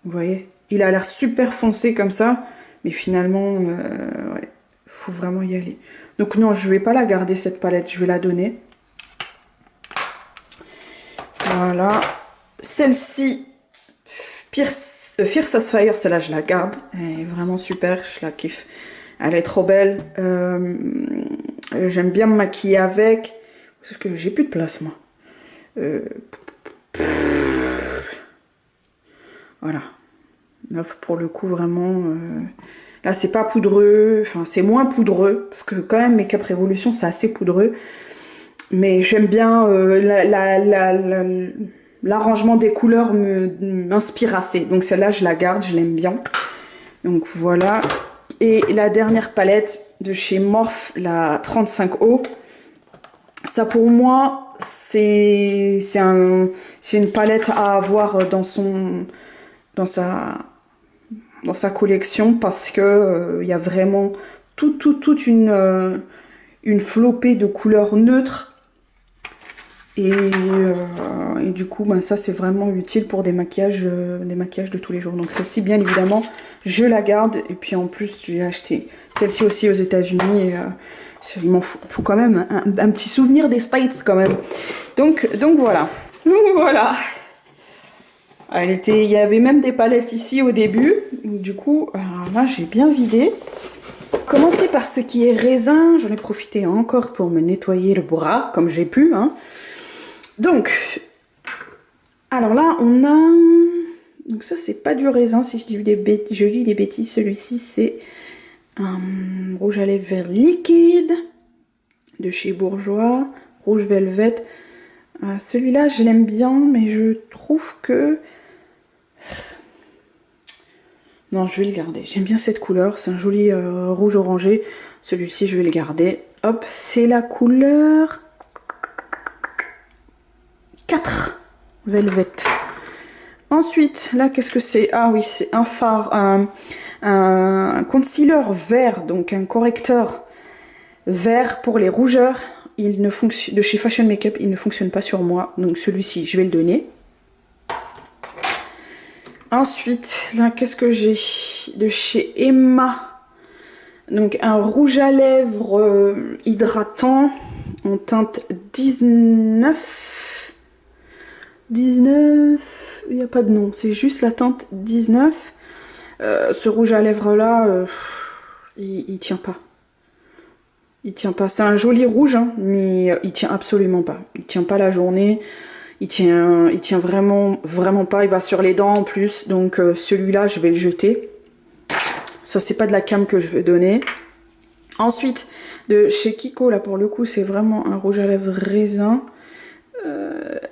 Vous voyez? Il a l'air super foncé comme ça, mais finalement, ouais, faut vraiment y aller. Donc non, je vais pas la garder cette palette, je vais la donner. Voilà. Celle-ci, Fierce as Fire, celle-là je la garde. Elle est vraiment super, je la kiffe. Elle est trop belle. J'aime bien me maquiller avec. Parce que j'ai plus de place moi. Voilà. Là, pour le coup, vraiment... Là, c'est pas poudreux, enfin, c'est moins poudreux, parce que quand même, Makeup Revolution, c'est assez poudreux. Mais j'aime bien l'arrangement des couleurs m'inspire assez. Donc celle-là, je la garde, je l'aime bien. Donc voilà. Et la dernière palette de chez Morphe, la 35O. Ça, pour moi, c'est une palette à avoir dans sa collection parce que y a vraiment toute une flopée de couleurs neutres et du coup ben, ça c'est vraiment utile pour des maquillages de tous les jours. Donc celle-ci bien évidemment je la garde et puis en plus j'ai acheté celle-ci aussi aux États-Unis. Il m'en faut quand même un petit souvenir des States quand même. Donc voilà. Voilà. Il y avait même des palettes ici au début. Du coup, là, j'ai bien vidé. Commencer par ce qui est raisin. J'en ai profité encore pour me nettoyer le bras, comme j'ai pu. Hein. Donc, alors là, on a... Donc ça, c'est pas du raisin, si je dis des bêtises. Celui-ci, c'est un rouge à lèvres liquide de chez Bourjois. Rouge Velvet. Celui-là, je l'aime bien, mais je trouve que... Non, je vais le garder. J'aime bien cette couleur. C'est un joli rouge orangé. Celui-ci, je vais le garder. Hop, c'est la couleur 4 Velvet. Ensuite, là, qu'est-ce que c'est? Ah oui, c'est un fard, un concealer vert, donc un correcteur vert pour les rougeurs. De chez Fashion Makeup, il ne fonctionne pas sur moi. Donc celui-ci, je vais le donner. Ensuite, là, qu'est-ce que j'ai? De chez Emma. Donc, un rouge à lèvres hydratant en teinte 19. 19. Il n'y a pas de nom, c'est juste la teinte 19. Ce rouge à lèvres là, il tient pas. Il tient pas. C'est un joli rouge, hein, mais il tient absolument pas. Il tient pas la journée. Il tient vraiment, vraiment pas. Il va sur les dents en plus. Donc celui-là, je vais le jeter. Ça, c'est pas de la cam que je vais donner. Ensuite, de chez Kiko, là pour le coup, c'est vraiment un rouge à lèvres raisin.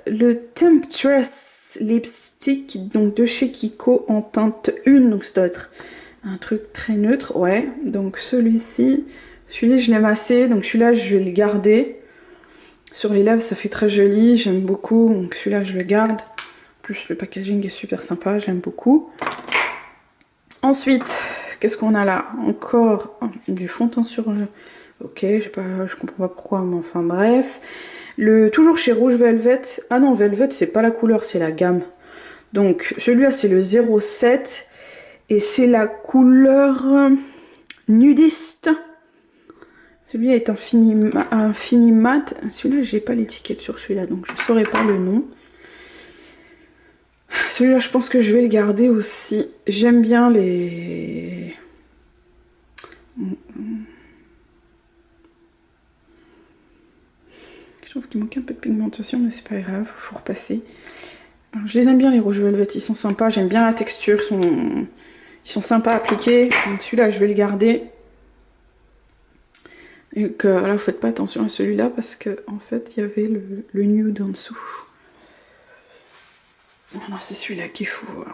Le Temptress Lipstick, donc de chez Kiko en teinte 1. Donc ça doit être un truc très neutre. Ouais, donc celui-ci, celui-là je l'aime assez. Donc celui-là, je vais le garder. Sur les lèvres, ça fait très joli, j'aime beaucoup, donc celui-là je le garde. En plus, le packaging est super sympa, j'aime beaucoup. Ensuite, qu'est-ce qu'on a là? Encore du fond de teint sur... Ok, je comprends pas pourquoi, mais enfin bref. Toujours chez Rouge Velvet. Ah non, Velvet, c'est pas la couleur, c'est la gamme. Donc, celui-là, c'est le 07. Et c'est la couleur nudiste. Celui-là est un fini mat. Celui-là, j'ai pas l'étiquette sur celui-là, donc je ne saurais pas le nom. Celui-là, je pense que je vais le garder aussi. J'aime bien les... Je trouve qu'il manque un peu de pigmentation, mais c'est pas grave, faut repasser. Alors, je les aime bien les rouges velvet, ils sont sympas. J'aime bien la texture, ils sont sympas à appliquer. Donc celui-là, je vais le garder. Et que là, faites pas attention à celui-là parce que en fait, il y avait le nude en dessous. Non, c'est celui-là qu'il faut.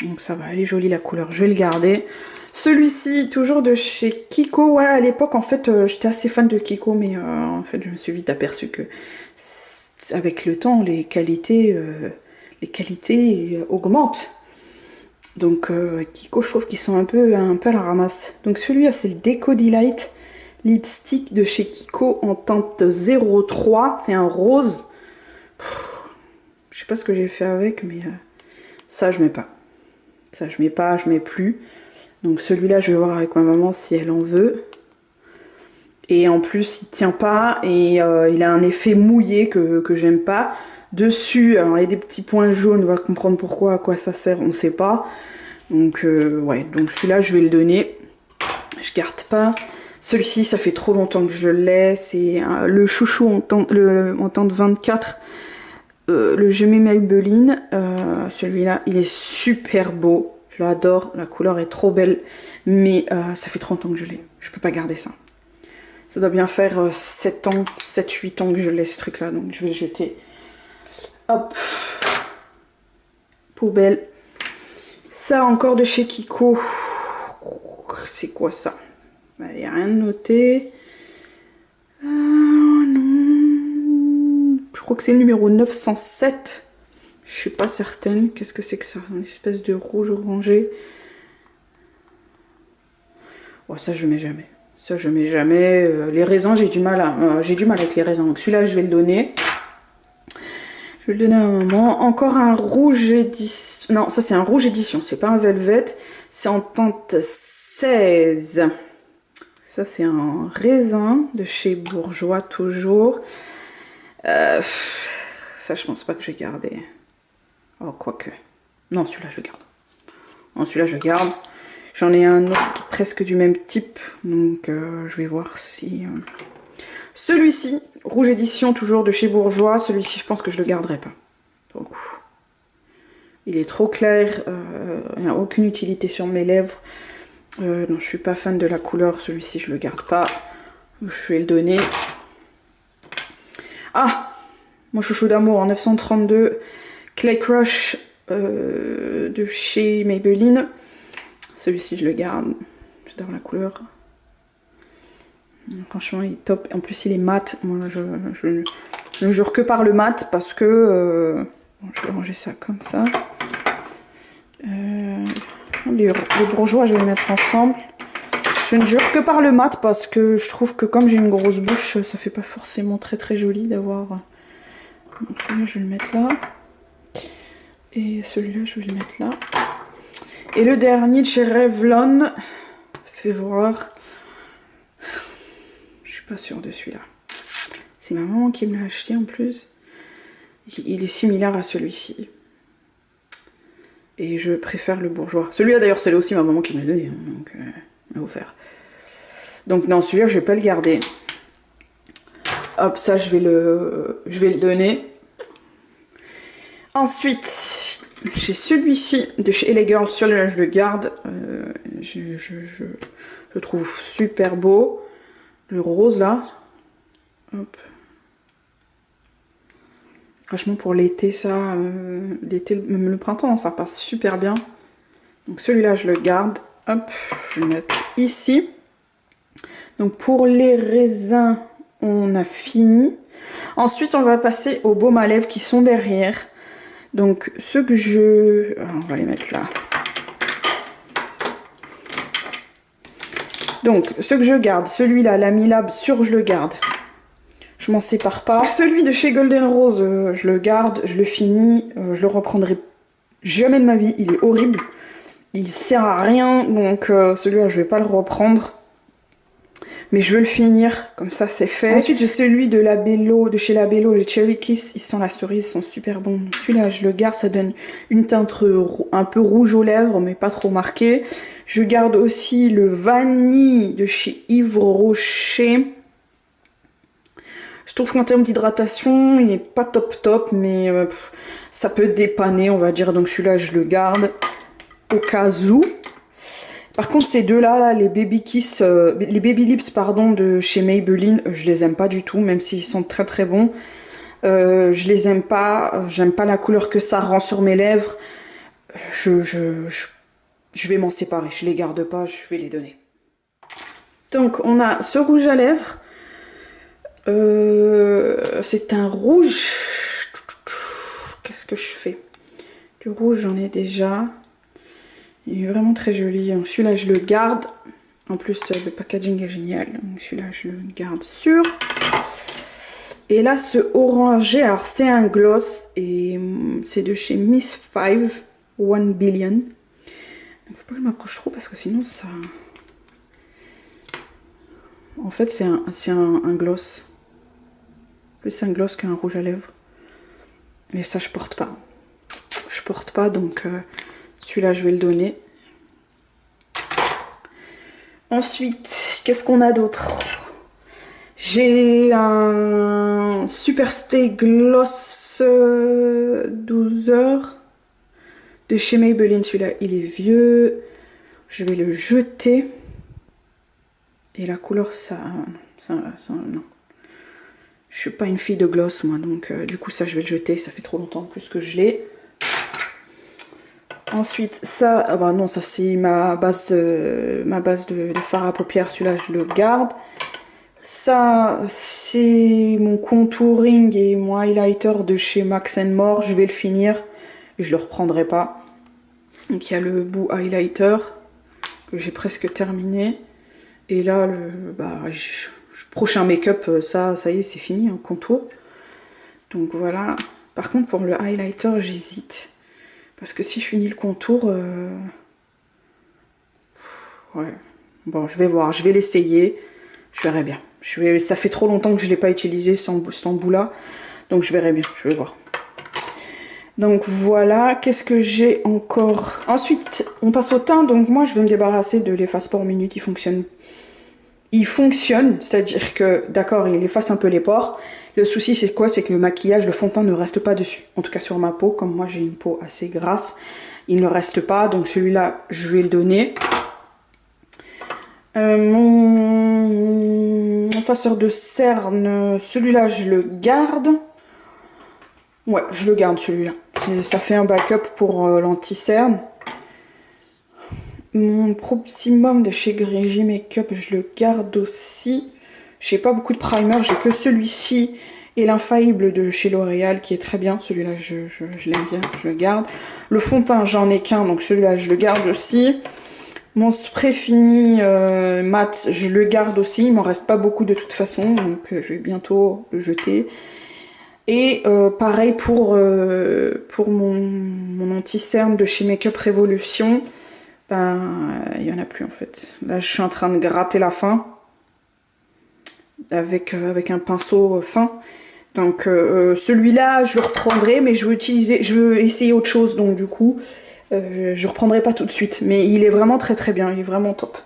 Donc ça va, elle est jolie la couleur, je vais le garder. Celui-ci, toujours de chez Kiko. Ouais, à l'époque, en fait, j'étais assez fan de Kiko, mais en fait, je me suis vite aperçue que avec le temps, les qualités augmentent. Donc Kiko, je trouve qu'ils sont un peu à la ramasse. Donc celui-là, c'est le Deco Delight lipstick de chez Kiko en teinte 03. C'est un rose. Je sais pas ce que j'ai fait avec, mais ça, je mets pas. Ça, je mets pas, je mets plus. Donc celui-là, je vais voir avec ma maman si elle en veut. Et en plus, il tient pas et il a un effet mouillé que j'aime pas. Dessus, alors il y a des petits points jaunes, on va comprendre pourquoi, à quoi ça sert, on sait pas. Donc ouais, donc celui-là, je vais le donner. Je garde pas. Celui-ci, ça fait trop longtemps que je l'ai. C'est le chouchou en teinte 24. Le Je mets Maybelline. Celui-là, il est super beau. Je l'adore. La couleur est trop belle. Mais ça fait 30 ans que je l'ai. Je peux pas garder ça. Ça doit bien faire 7 ans, 7-8 ans que je l'ai ce truc-là. Donc je vais le jeter. Hop. Poubelle. Ça encore de chez Kiko. C'est quoi ça? Il n'y a rien de noté. Non. Je crois que c'est le numéro 907. Je suis pas certaine. Qu'est-ce que c'est que ça? Une espèce de rouge orangé. Oh, ça je mets jamais. Ça je mets jamais. Les raisins, j'ai du mal avec les raisins. Donc celui-là, je vais le donner. Je vais le donner à un moment. Encore un rouge édition. Non, ça c'est un rouge édition. C'est pas un velvet. C'est en teinte 16. Ça c'est un raisin de chez Bourjois toujours. Ça je pense pas que je vais garder. Oh quoique. Non, celui-là je le garde. Non, celui-là je le garde. J'en ai un autre presque du même type. Donc je vais voir si... Celui-ci, rouge édition toujours de chez Bourjois. Celui-ci je pense que je le garderai pas. Donc, il est trop clair. Il n'a aucune utilité sur mes lèvres. Non, je suis pas fan de la couleur. Celui-ci je le garde pas. Je vais le donner. Ah, mon chouchou d'amour en 932. Clay Crush de chez Maybelline. Celui-ci je le garde. J'adore la couleur. Franchement il est top. En plus il est mat. Moi je ne jure que par le mat parce que... bon, je vais ranger ça comme ça. Les bourgeois je vais les mettre ensemble. Je ne jure que par le mat parce que je trouve que comme j'ai une grosse bouche, ça fait pas forcément très joli d'avoir... Donc là je vais le mettre là. Et celui-là, je vais le mettre là. Et le dernier de chez Revlon. Fais voir. Je suis pas sûre de celui-là. C'est ma maman qui me l'a acheté en plus. Il est similaire à celui-ci. Et je préfère le bourgeois. Celui-là d'ailleurs, c'est aussi ma maman qui me l'a donné. Donc, elle m'a offert. Donc non, celui-là, je vais pas le garder. Hop, ça, je vais le donner. Ensuite, j'ai celui-ci de chez LA Girl. Celui-là, je le garde. Je le trouve super beau. Le rose, là. Hop. Franchement, pour l'été, ça... l'été, même le printemps, ça passe super bien. Donc celui-là, je le garde. Hop, je vais le mettre ici. Donc pour les raisins, on a fini. Ensuite, on va passer aux baumes à lèvres qui sont derrière. Donc ceux que je... on va les mettre là. Donc ceux que je garde, celui-là, l'Amilab sur je le garde. Je m'en sépare pas. Celui de chez Golden Rose, je le garde, je le finis. Je le reprendrai jamais de ma vie, il est horrible. Il sert à rien, donc celui-là, je vais pas le reprendre. Mais je veux le finir, comme ça c'est fait. Ensuite, j'ai celui de Labello, de chez Labello, les Cherry Kiss, ils sont la cerise, ils sont super bons. Celui-là, je le garde, ça donne une teinte un peu rouge aux lèvres, mais pas trop marquée. Je garde aussi le vanille de chez Yves Rocher. Je trouve qu'en termes d'hydratation, il n'est pas top top, mais ça peut dépanner, on va dire. Donc celui-là, je le garde au cas où. Par contre, ces deux-là, là, les Baby Kiss, les Baby Lips, pardon, de chez Maybelline, je les aime pas du tout, même s'ils sont très très bons. Je les aime pas, j'aime pas la couleur que ça rend sur mes lèvres. Je vais m'en séparer, je les garde pas, je vais les donner. Donc, on a ce rouge à lèvres. C'est un rouge. Qu'est-ce que je fais? Du rouge, j'en ai déjà. Il est vraiment très joli. Celui-là, je le garde. En plus, le packaging est génial. Donc celui-là, je le garde sûr. Et là, ce orangé, alors c'est un gloss. Et c'est de chez Miss 5, 1 Billion. Donc, faut pas que je m'approche trop parce que sinon, ça... En fait, c'est un gloss. Plus un gloss qu'un rouge à lèvres. Et ça, je porte pas. Je porte pas, donc... celui-là, je vais le donner. Ensuite, qu'est-ce qu'on a d'autre? J'ai un Super Stay Gloss 12 heures de chez Maybelline. Celui-là, il est vieux. Je vais le jeter. Et la couleur, ça non. Je suis pas une fille de gloss, moi. Donc, du coup, ça, je vais le jeter. Ça fait trop longtemps en plus que je l'ai. Ensuite, ça, ah bah non, ça c'est ma base de fard à paupières, celui-là je le garde. Ça, c'est mon contouring et mon highlighter de chez Max More, je vais le finir et je le reprendrai pas. Donc il y a le bout highlighter que j'ai presque terminé. Et là, prochain make-up, ça y est, c'est fini, en contour. Donc voilà. Par contre, pour le highlighter, j'hésite. Parce que si je finis le contour... ouais. Bon, je vais voir. Je vais l'essayer. Je verrai bien. Ça fait trop longtemps que je ne l'ai pas utilisé sans bout-là. Donc je verrai bien. Je vais voir. Donc voilà. Qu'est-ce que j'ai encore? Ensuite, on passe au teint. Donc moi, je vais me débarrasser de l'efface pores minute. Il fonctionne. Il fonctionne. C'est-à-dire que, d'accord, il efface un peu les pores. Le souci, c'est quoi? C'est que le maquillage, le fond de teint ne reste pas dessus. En tout cas, sur ma peau, comme moi, j'ai une peau assez grasse, il ne reste pas. Donc, celui-là, je vais le donner. Mon effaceur de cerne, celui-là, je le garde. Ouais, je le garde, celui-là. Ça fait un backup pour l'anti-cerne. Mon Proximum de chez Grégé Makeup, je le garde aussi. J'ai pas beaucoup de primer, j'ai que celui-ci et l'infaillible de chez L'Oréal qui est très bien. Celui-là, je l'aime bien, je le garde. Le fond de teint, j'en ai qu'un, donc celui-là, je le garde aussi. Mon spray fini mat, je le garde aussi. Il m'en reste pas beaucoup de toute façon, donc je vais bientôt le jeter. Et pareil pour mon anti-cerne de chez Makeup Revolution. Ben, il n'y en a plus en fait. Là, je suis en train de gratter la fin avec un pinceau fin. Donc celui-là, je le reprendrai, mais je veux essayer autre chose. Donc du coup, je reprendrai pas tout de suite. Mais il est vraiment très très bien, il est vraiment top.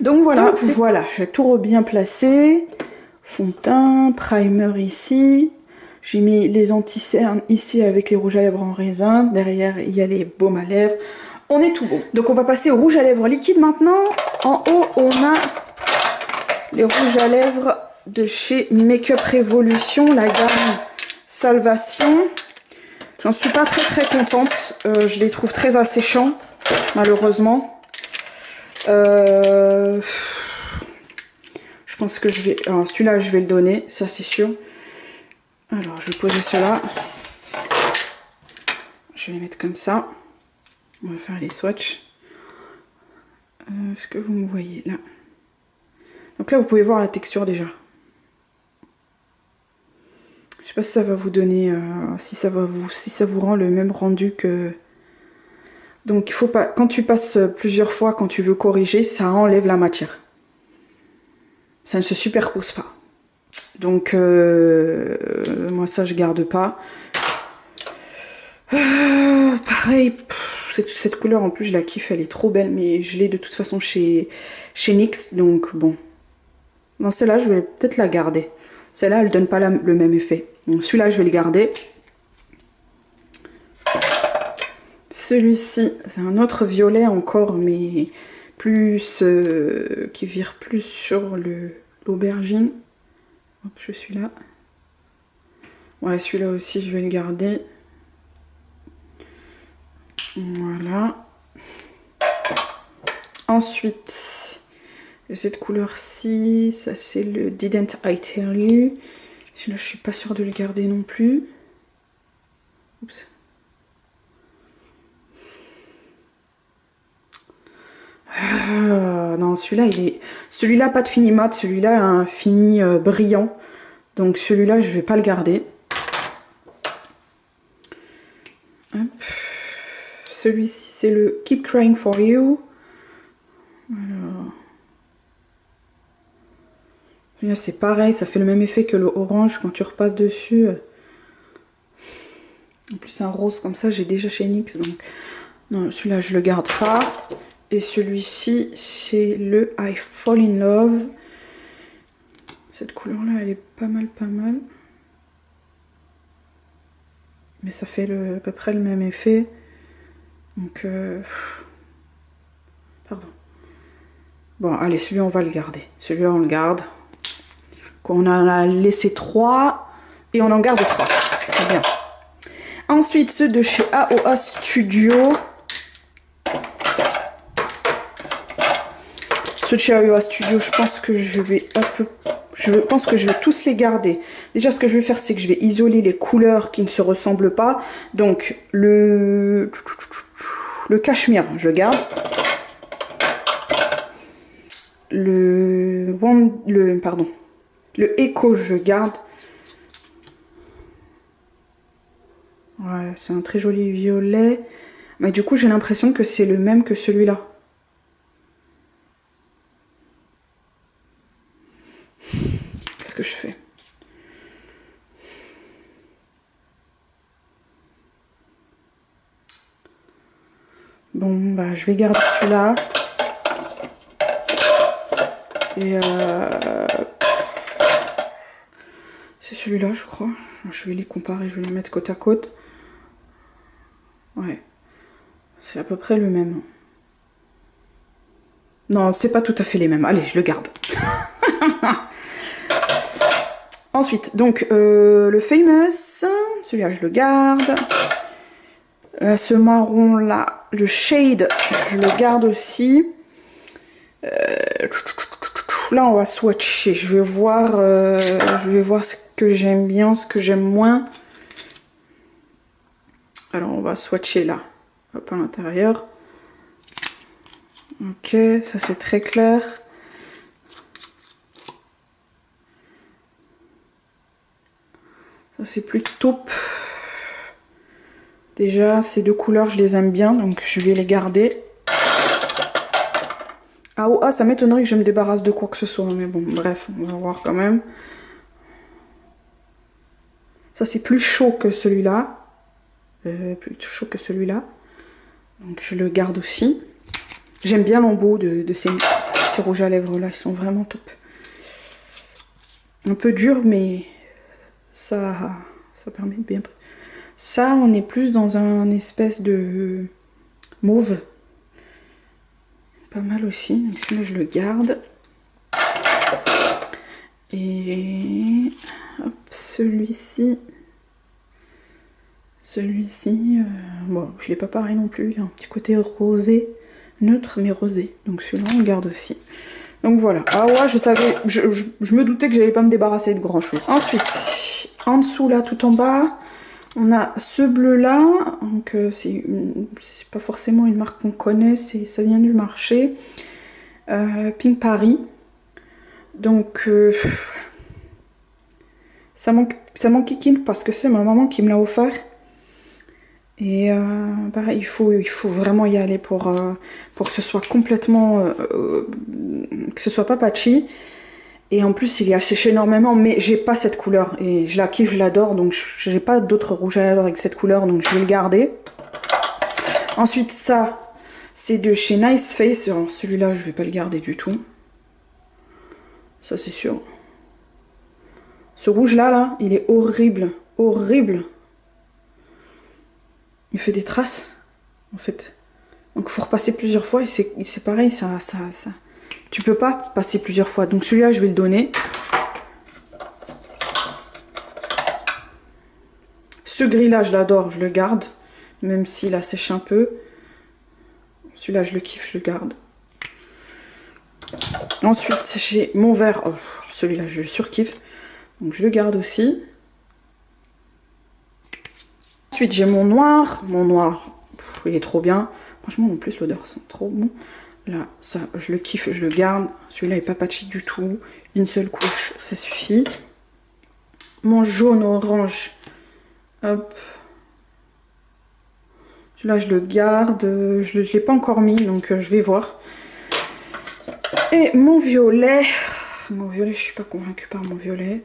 Donc voilà, voilà, j'ai tout bien placé. Fond de teint, primer ici. J'ai mis les anti-cernes ici avec les rouges à lèvres en raisin. Derrière, il y a les baumes à lèvres. On est tout bon. Donc on va passer au rouge à lèvres liquide maintenant. En haut, on a les rouges à lèvres de chez Makeup Revolution, la gamme Salvation. J'en suis pas très contente. Je les trouve très asséchants, malheureusement. Je pense que je vais... celui-là, je vais le donner, ça c'est sûr. Alors, je vais poser cela. Je vais les mettre comme ça. On va faire les swatchs. Est-ce que vous me voyez là? Donc là, vous pouvez voir la texture déjà. Je sais pas si ça va vous donner... si ça vous rend le même rendu que... Donc il faut pas... Quand tu passes plusieurs fois, quand tu veux corriger, ça enlève la matière. Ça ne se superpose pas. Donc moi ça je garde pas. Pareil, cette couleur en plus je la kiffe, elle est trop belle, mais je l'ai de toute façon chez NYX, donc bon. Non, celle-là je vais peut-être la garder. Celle-là elle donne pas le même effet. Donc celui-là je vais le garder. Celui-ci c'est un autre violet encore, mais plus qui vire plus sur l'aubergine. Hop, je suis là. Ouais, celui-là aussi je vais le garder. Voilà. Ensuite, cette couleur-ci, ça c'est le Didn't I Tell You. Celui-là, je suis pas sûre de le garder non plus. Oups. Non, celui-là, il est... Celui-là, pas de fini mat. Celui-là, un fini brillant. Donc celui-là, je vais pas le garder. Hop. Celui-ci, c'est le Keep Crying For You. Alors... Là, c'est pareil, ça fait le même effet que le orange quand tu repasses dessus. En plus, c'est un rose comme ça, j'ai déjà chez NYX. Donc, non, celui-là, je le garde pas. Et celui-ci, c'est le I Fall In Love. Cette couleur-là, elle est pas mal. Mais ça fait à peu près le même effet. Donc, pardon. Bon, allez, celui-là, on va le garder. Celui-là, on le garde. On en a laissé 3. Et on en garde 3. Très bien. Ensuite, ceux de chez AOA Studio. Ceux de chez AOA Studio, je pense que je vais tous les garder. Déjà, ce que je vais faire, c'est que je vais isoler les couleurs qui ne se ressemblent pas. Donc, le cachemire, je garde. Le Echo, je garde. Ouais, c'est un très joli violet. Mais du coup, j'ai l'impression que c'est le même que celui-là. Qu'est-ce que je fais? Bon, bah, je vais garder celui-là. Et c'est celui-là, je crois. Je vais les comparer, je vais les mettre côte à côte. Ouais. C'est à peu près le même. Non, c'est pas tout à fait les mêmes. Allez, je le garde. Ensuite, donc, le Famous. Celui-là, je le garde. Ce marron-là, le Shade, je le garde aussi. Là, on va swatcher. Je vais voir ce que j'aime bien, ce que j'aime moins. Alors, on va swatcher là. Hop, à l'intérieur. Ok, ça c'est très clair. Ça c'est plus taupe. Déjà, ces deux couleurs, je les aime bien, donc je vais les garder. Ah, oh, ah, ça m'étonnerait que je me débarrasse de quoi que ce soit, mais bon, bref, on va voir quand même. Ça, c'est plus chaud que celui-là. Plus chaud que celui-là. Donc, je le garde aussi. J'aime bien l'embout de ces rouges à lèvres-là, ils sont vraiment top. Un peu dur, mais ça permet de bien... Ça, on est plus dans un espèce de mauve. Pas mal aussi, donc celui-là je le garde. Et hop, celui-ci, bon, je l'ai pas pareil non plus, il a un petit côté rosé, neutre mais rosé, donc celui-là on le garde aussi. Donc voilà, ah ouais, je savais, je me doutais que j'allais pas me débarrasser de grand chose. Ensuite, en dessous là, tout en bas, on a ce bleu là, donc c'est pas forcément une marque qu'on connaît, ça vient du marché, Pink Paris. Donc ça m'enquiquine parce que c'est ma maman qui me l'a offert. Et pareil, il faut vraiment y aller pour que ce soit complètement... que ce soit pas patchy. Et en plus, il est séché énormément, mais j'ai pas cette couleur. Et je la kiffe, je l'adore, donc j'ai pas d'autres rouges à lèvres avec cette couleur, donc je vais le garder. Ensuite, ça, c'est de chez Nice Face. Celui-là, je vais pas le garder du tout. Ça, c'est sûr. Ce rouge-là, là, il est horrible. Horrible. Il fait des traces, en fait. Donc, il faut repasser plusieurs fois. Et c'est pareil, ça... Tu peux pas passer plusieurs fois. Donc, celui-là, je vais le donner. Ce gris-là, je l'adore, je le garde. Même s'il a séché un peu. Celui-là, je le kiffe, je le garde. Ensuite, j'ai mon vert. Oh, celui-là, je le surkiffe. Donc, je le garde aussi. Ensuite, j'ai mon noir. Mon noir, il est trop bien. Franchement, en plus, l'odeur sent trop bon. Là, ça, je le kiffe, je le garde. Celui-là n'est pas patchy du tout. Une seule couche, ça suffit. Mon jaune orange. Hop. Celui-là, je le garde. Je ne l'ai pas encore mis, donc je vais voir. Et mon violet. Mon violet, je suis pas convaincue par mon violet.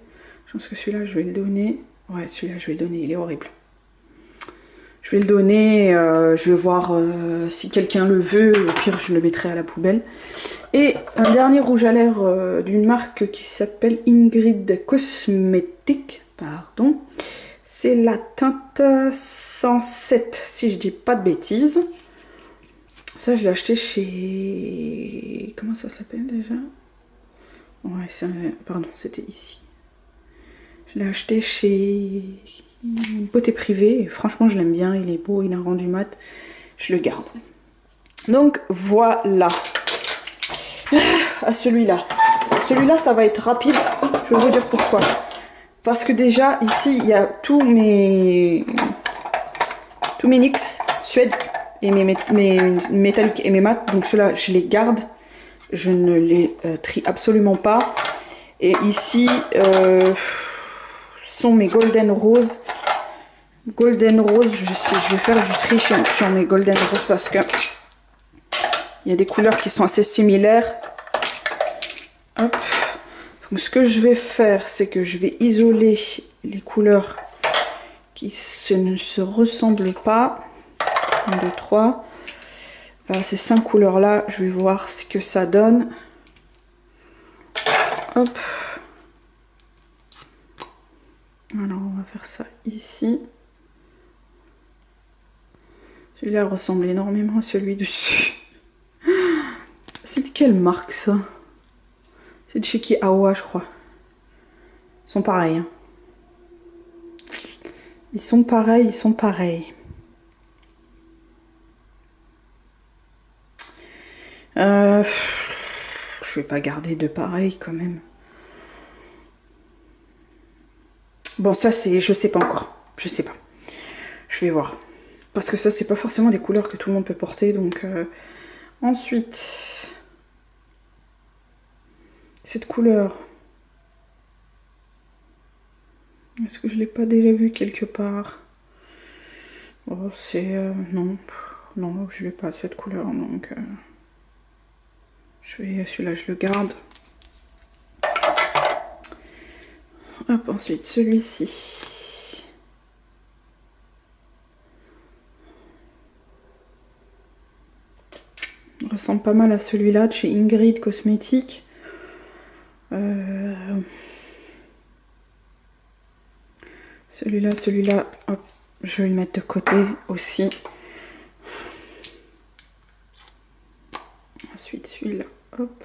Je pense que celui-là, je vais le donner. Ouais, celui-là, je vais le donner. Il est horrible. Je vais le donner. Je vais voir si quelqu'un le veut. Au pire, je le mettrai à la poubelle. Et un dernier rouge à lèvres d'une marque qui s'appelle Ingrid Cosmetics. Pardon. C'est la teinte 107, si je dis pas de bêtises. Ça, je l'ai acheté chez... Comment ça s'appelle déjà? Ouais, pardon, c'était ici. Je l'ai acheté chez Beauté Privée. Et franchement, je l'aime bien. Il est beau, il a un rendu mat. Je le garde. Donc, voilà. À celui-là. Celui-là, ça va être rapide. Je vais vous dire pourquoi. Parce que déjà, ici, il y a tous mes NYX Suède et mes métalliques et mes mat. Donc ceux-là, je les garde. Je ne les trie absolument pas. Et ici, sont mes Golden Rose. Golden Rose, je vais faire du tri sur mes Golden Rose parce que il y a des couleurs qui sont assez similaires. Hop. Donc ce que je vais faire, c'est que je vais isoler les couleurs qui ne se ressemblent pas. 1, 2, 3. Voilà, ces 5 couleurs là, je vais voir ce que ça donne. Hop. Alors on va faire ça ici. Celui-là ressemble énormément à celui dessus. C'est de quelle marque ça? C'est de chez Kiawa, je crois. Ils sont pareils. Hein. Ils sont pareils, ils sont pareils. Je vais pas garder de pareil quand même. Bon, ça c'est... Je sais pas encore. Je sais pas. Je vais voir. Parce que ça, c'est pas forcément des couleurs que tout le monde peut porter. Donc, ensuite... Cette couleur... Est-ce que je l'ai pas déjà vu quelque part? Oh, c'est... non. Non, je vais pas cette couleur, donc... celui-là, je le garde. Hop, ensuite, celui-ci. Il ressemble pas mal à celui-là de chez Ingrid Cosmétiques. Celui-là, hop, je vais le mettre de côté aussi. Ensuite, celui-là, hop.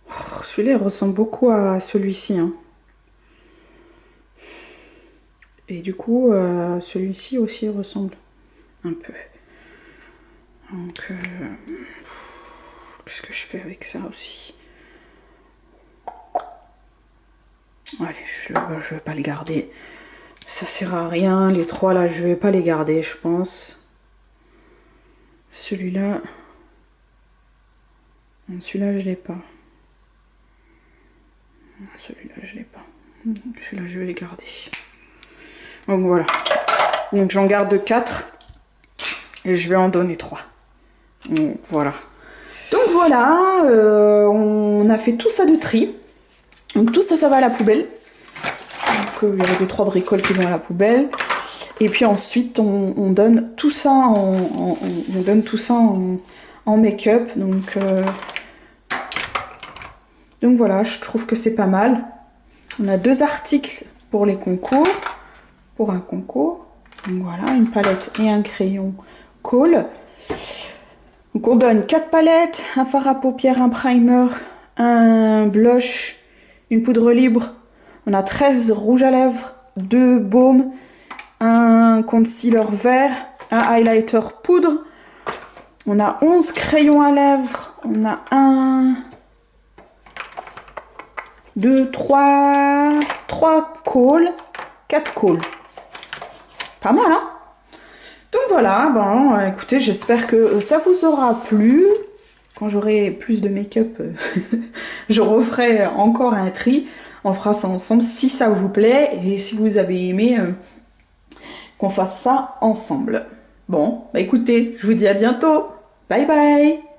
Oh, celui-là, il ressemble beaucoup à celui-ci, hein. Et du coup, celui-ci aussi ressemble un peu. Donc, qu'est-ce que je fais avec ça aussi? Allez, je vais pas le garder. Ça sert à rien. Les trois là, je vais pas les garder, je pense. Celui-là... Celui-là, je l'ai pas. Celui-là, je l'ai pas. Celui-là, je vais les garder. Donc voilà. Donc j'en garde 4. Et je vais en donner 3. Donc voilà. Donc voilà, on a fait tout ça de tri. Donc tout ça, ça va à la poubelle. Donc il y avait 2-3 bricoles qui vont à la poubelle. Et puis ensuite, on donne tout ça on donne tout ça en make-up. Donc voilà, je trouve que c'est pas mal. On a 2 articles pour les concours. Pour un concours. Donc voilà, une palette et un crayon Kohl. Donc on donne 4 palettes, un fard à paupières, un primer, un blush, une poudre libre. On a 13 rouges à lèvres, 2 baumes, un concealer vert, un highlighter poudre. On a 11 crayons à lèvres. On a 1, 2, 3 Kohl, 4 Kohl. Pas mal, hein? Donc voilà, bon, écoutez, j'espère que ça vous aura plu. Quand j'aurai plus de make-up, je referai encore un tri. On fera ça ensemble si ça vous plaît et si vous avez aimé qu'on fasse ça ensemble. Bon, bah écoutez, je vous dis à bientôt. Bye bye!